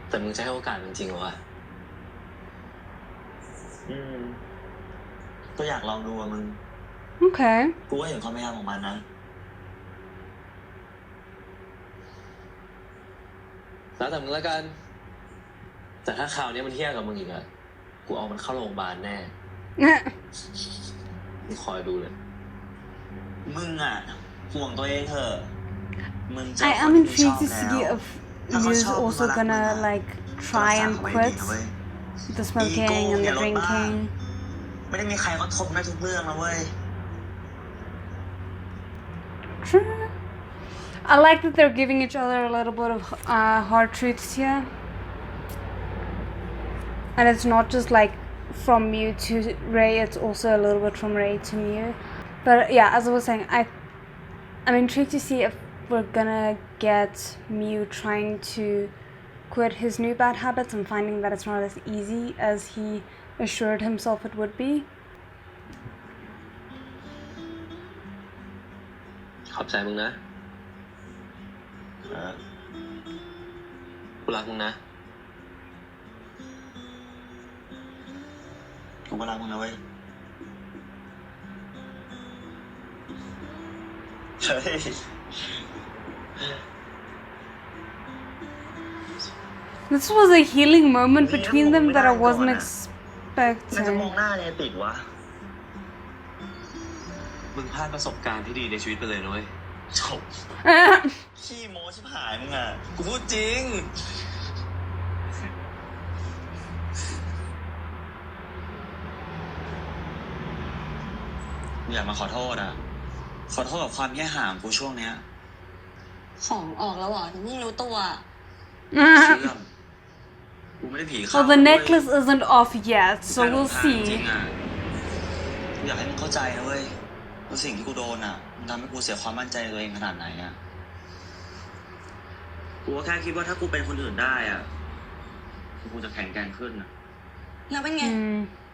Speaker 6: แต่มึงจะให้โอกาสมันจริงเหรอวะ
Speaker 2: ก็อยากลองดูอะมึง
Speaker 1: Okay.
Speaker 2: กูก็เห็นความพยายามของมันนะ
Speaker 6: แล้วแต่มึงแล้วกัน แต่ถ้าคราวนี้มันเที่ยกับมึงอีกอะกูเอามันเข้าโรงพยาบาลแน่มึงคอยดูเลย
Speaker 2: มึงอะห่วงตัวเองเถอะมึงเจอ
Speaker 1: I
Speaker 2: คน
Speaker 1: am
Speaker 2: ที่ชอบ
Speaker 1: intrigued to
Speaker 2: แล้ว
Speaker 1: see if
Speaker 2: ถ้าเขา
Speaker 1: Miu's
Speaker 2: ชอบมึง
Speaker 1: also
Speaker 2: ก็รักมึง
Speaker 1: gonna
Speaker 2: อะ
Speaker 1: like
Speaker 2: ก็
Speaker 1: try
Speaker 2: รักษา
Speaker 1: and
Speaker 2: ไว้ดี
Speaker 1: quit
Speaker 2: นะเว้ย
Speaker 1: the smoking and the drinking.
Speaker 2: ไม่ได้มีใครเขาทนได้ทุกเรื่องนะเว้ย
Speaker 1: True. I like that they're giving each other a little bit of hard truths here. And it's not just like from Miu to Ray, it's also a little bit from Ray to Miu. But yeah, as I was saying, I'm intrigued to see if we're gonna get Miu trying to quit his new bad habits and finding that it's not as easy as he assured himself it would be.
Speaker 6: ขอบใจมึงนะกูรักมึงนะ
Speaker 2: กูก็รักมึงนะเว้ย เฮ้ย
Speaker 1: This was a healing moment between them that I wasn't
Speaker 2: น่าจะ
Speaker 1: expecting.
Speaker 2: มองหน้าเนี่ยติดวะ
Speaker 6: มึงพลาดประสบการณ์ที่ดีในชีวิตไปเลยนะเว้ย
Speaker 2: โถ่ขี้โม้ชิบหายมึงอ่ะ
Speaker 6: กูพูดจริง
Speaker 2: อย่ามาขอโทษอ่ะ ขอโทษกับความแย่ห่างกูช่วงเนี้ย
Speaker 8: ของออกแล้วเหรอเพิ่งรู้ตัว
Speaker 2: เชื่อมกูไม่ได้ผีเข้า
Speaker 1: Well, the necklace isn't off yet, so we'll
Speaker 2: จริ
Speaker 1: see.
Speaker 2: งอ่ะอยากให้มึงเข้าใจนะเว้ยว่าสิ่งที่กูโดนอ่ะมันทำให้กูเสียความมั่นใจในตัวเองขนาดไหนอ่ะ กูก็แค่คิดว่าถ้ากูเป็นคนอื่นได้อ่ะกูจะแข็งแกร่งขึ้นอ่ะ
Speaker 8: แล้วเป็นไง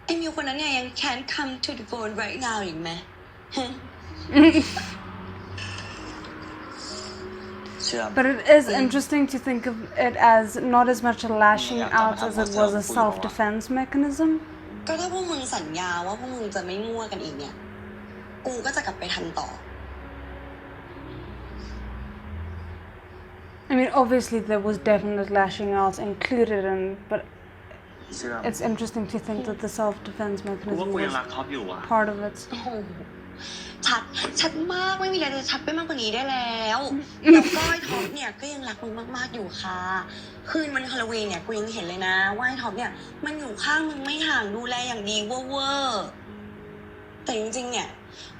Speaker 8: ไอ้มิวคนนั้นเนี่ยยัง can't come to the phone right now อีกไหม
Speaker 1: But it is interesting to think of it as not as much a lashing out as it was a self-defense mechanism.
Speaker 8: ก็ถ้าพวกมึงสัญญาว่าพวกมึงจะไม่มั่วกันอีกเนี่ย กูก็จะกลับไปทันต่อ
Speaker 1: I mean, obviously there was definite lashing out included in, but
Speaker 2: เชื่อม
Speaker 1: it's interesting to think that the self-defense
Speaker 2: กูว่า
Speaker 1: mechanism
Speaker 2: กูยัง
Speaker 1: was
Speaker 2: รักท็อปอยู่อ่ะ
Speaker 1: part of it.
Speaker 8: โอ้โห ชัดมากไม่มีอะไรจะชัดไปมากกว่านี้ได้แล้วแล้วก็ไอ้ท็อปเนี่ยก็ยังรักมึงมากๆอยู่ค่ะคืนวันฮาโลวีนเนี่ยกูยังเห็นเลยนะว่าไอ้ท็อปเนี่ยมันอยู่ข้างมึงไม่ห่างดูแลอย่างดีเวอร์แต่จริงๆเนี่ย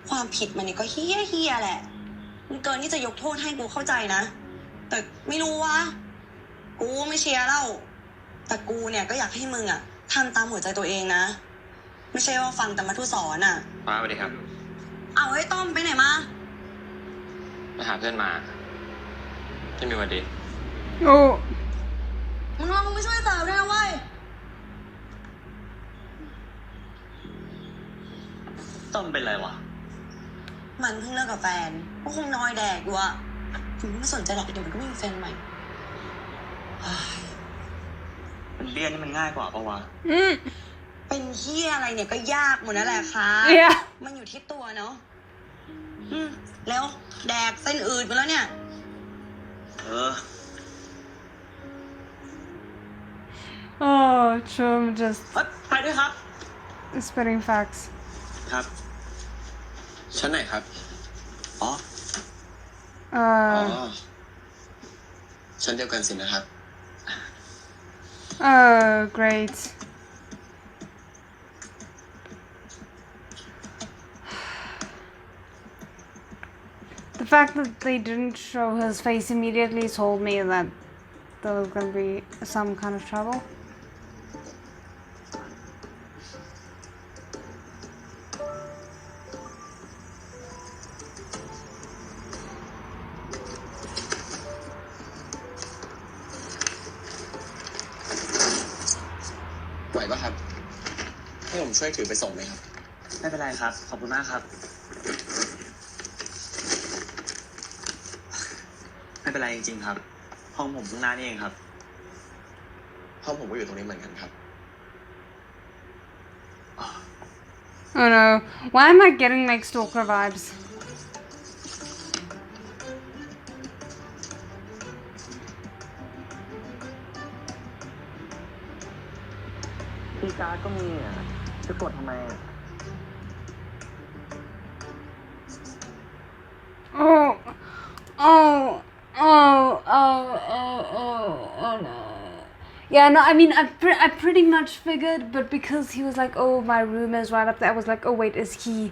Speaker 8: ความผิดมันเนี่ยก็เฮี้ยแหละมันเกินที่จะยกโทษให้กูเข้าใจนะแต่ไม่รู้วะกูไม่เชียร์แล้วแต่กูเนี่ยก็อยากให้มึงอ่ะทำตามหัวใจตัวเองนะไม่ใช่ว่าฟังแต่มัธสอนอ่ะ
Speaker 6: มาสวัสดีครับ
Speaker 8: เอาไอ้ต้อมไปไหนมา
Speaker 6: ไปหาเพื่อนมาพี่มิวสวัสดี
Speaker 1: Oh.
Speaker 8: มึงลองมึงไปช่วยสาวด้วยนะเว้ย
Speaker 2: ต้อมเป็นไรวะ
Speaker 8: มันเพิ่งเลิกกับแฟนก็คงน้อยแดกอยู่อะมึงไม่สนใจหรอกเดี๋ยวมันก็มีแฟนใหม่เฮ้ย
Speaker 2: มันเรียนนี่มันง่ายกว่าปะวะ
Speaker 8: เป็นเฮียอะไรเนี่ยก็ยากหมดนั่นแหละค่ะ
Speaker 1: Yeah.
Speaker 8: มันอยู่ที่ตัวเนาะแล้วแดกเส้นอืดไปแล้วเนี่ย
Speaker 1: Oh, Chum just
Speaker 2: ไปด้วยครับ
Speaker 1: spitting facts.
Speaker 6: ครับ ชั้นไหนครับ อ๋อ ชั้นเดียวกันสินะครับ
Speaker 1: Oh, great. The fact that they didn't show his face immediately told me that there was gonna be some kind of trouble.
Speaker 6: ไหวปะครับ ให้ผมช่วยถือไปส่งไหมครับ
Speaker 2: ไม่เป็นไรครับ ขอบคุณมากครับ ไม่เป็นไรจริงๆครับ ห้องผมข้างหน้านี่เองครับ
Speaker 6: ห้องผมก็อยู่ตรงนี้เหมือนกันครับ
Speaker 1: Oh no, why am I getting like stalker vibes?
Speaker 2: ตีการ์ดก็มีอ่ะ จะกดทำไมอ่ะ
Speaker 1: Oh, oh, oh, oh, oh, oh, oh no. Yeah, no, I mean, I pretty much figured, but because he was like, oh, my room is right up there, I was like, oh, wait, is he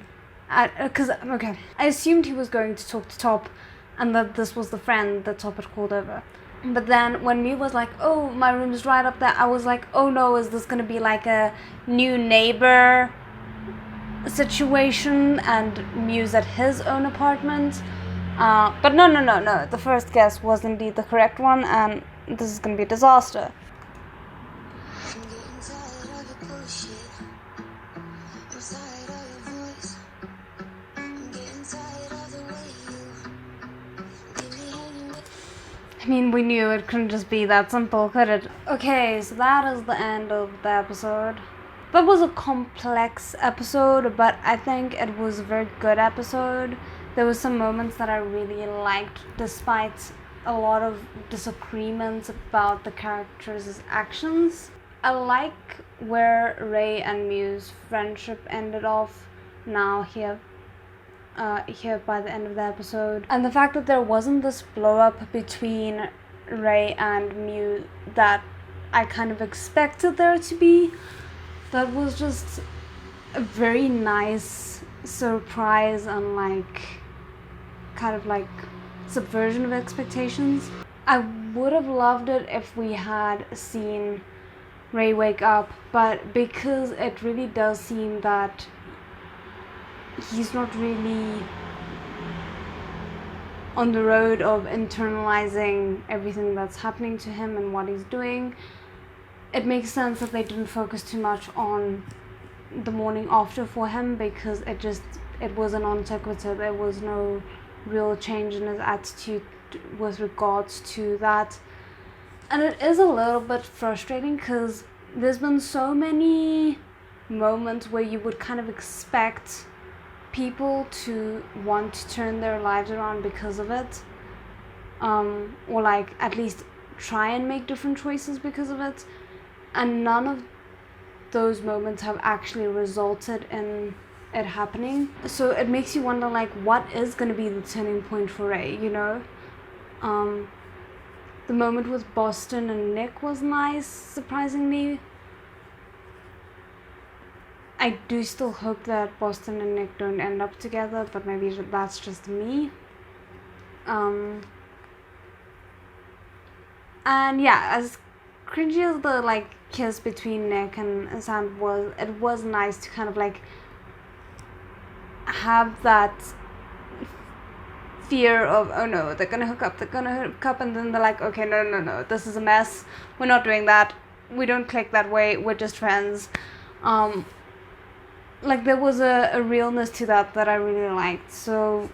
Speaker 1: because, okay, I assumed he was going to talk to Top and that this was the friend that Top had called over. But then when Mew was like, oh, my room is right up there, I was like, oh no, is this gonna be like a new neighbor situation and Mew's at his own apartment? But no, the first guess was indeed the correct one, and this is gonna be a disaster. I mean, we knew it couldn't just be that simple, could it? Okay, so that is the end of the episode. That was a complex episode, but I think it was a very good episode. There were some moments that I really liked, despite a lot of disagreements about the characters' actions. I like where Ray and Mew's friendship ended off now here by the end of the episode, and the fact that there wasn't this blow up between Ray and Mew that I kind of expected there to be. That was just a very nice surprise and like kind of like subversion of expectations. I would have loved it if we had seen Ray wake up, but because it really does seem that he's not really on the road of internalizing everything that's happening to him and what he's doing, it makes sense that they didn't focus too much on the morning after for him, because it was a non sequitur. There was no real change in his attitude with regards to that, and it is a little bit frustrating because there's been so many moments where you would kind of expect people to want to turn their lives around because of it, or like at least try and make different choices because of it, and none of those moments have actually resulted in it happening. So it makes you wonder, like, what is going to be the turning point for Ray, you know? The moment with Boston and Nick was nice, surprisingly. I do still hope that Boston and Nick don't end up together, but maybe that's just me. And yeah, as cringy as the like kiss between Nick and Sam was, it was nice to kind of like have that fear of, oh no, they're gonna hook up, and then they're like, okay, no, this is a mess, we're not doing that, we don't click that way, we're just friends. Like there was a realness to that I really liked. So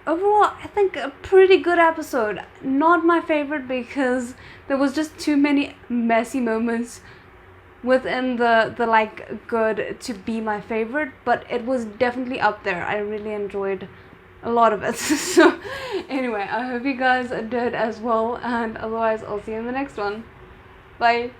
Speaker 1: overall, I think a pretty good episode. Not my favorite because there was just too many messy moments within the like good to be my favorite, but it was definitely up there. I really enjoyed a lot of it. So anyway, I hope you guys did as well, and otherwise I'll see you in the next one. Bye.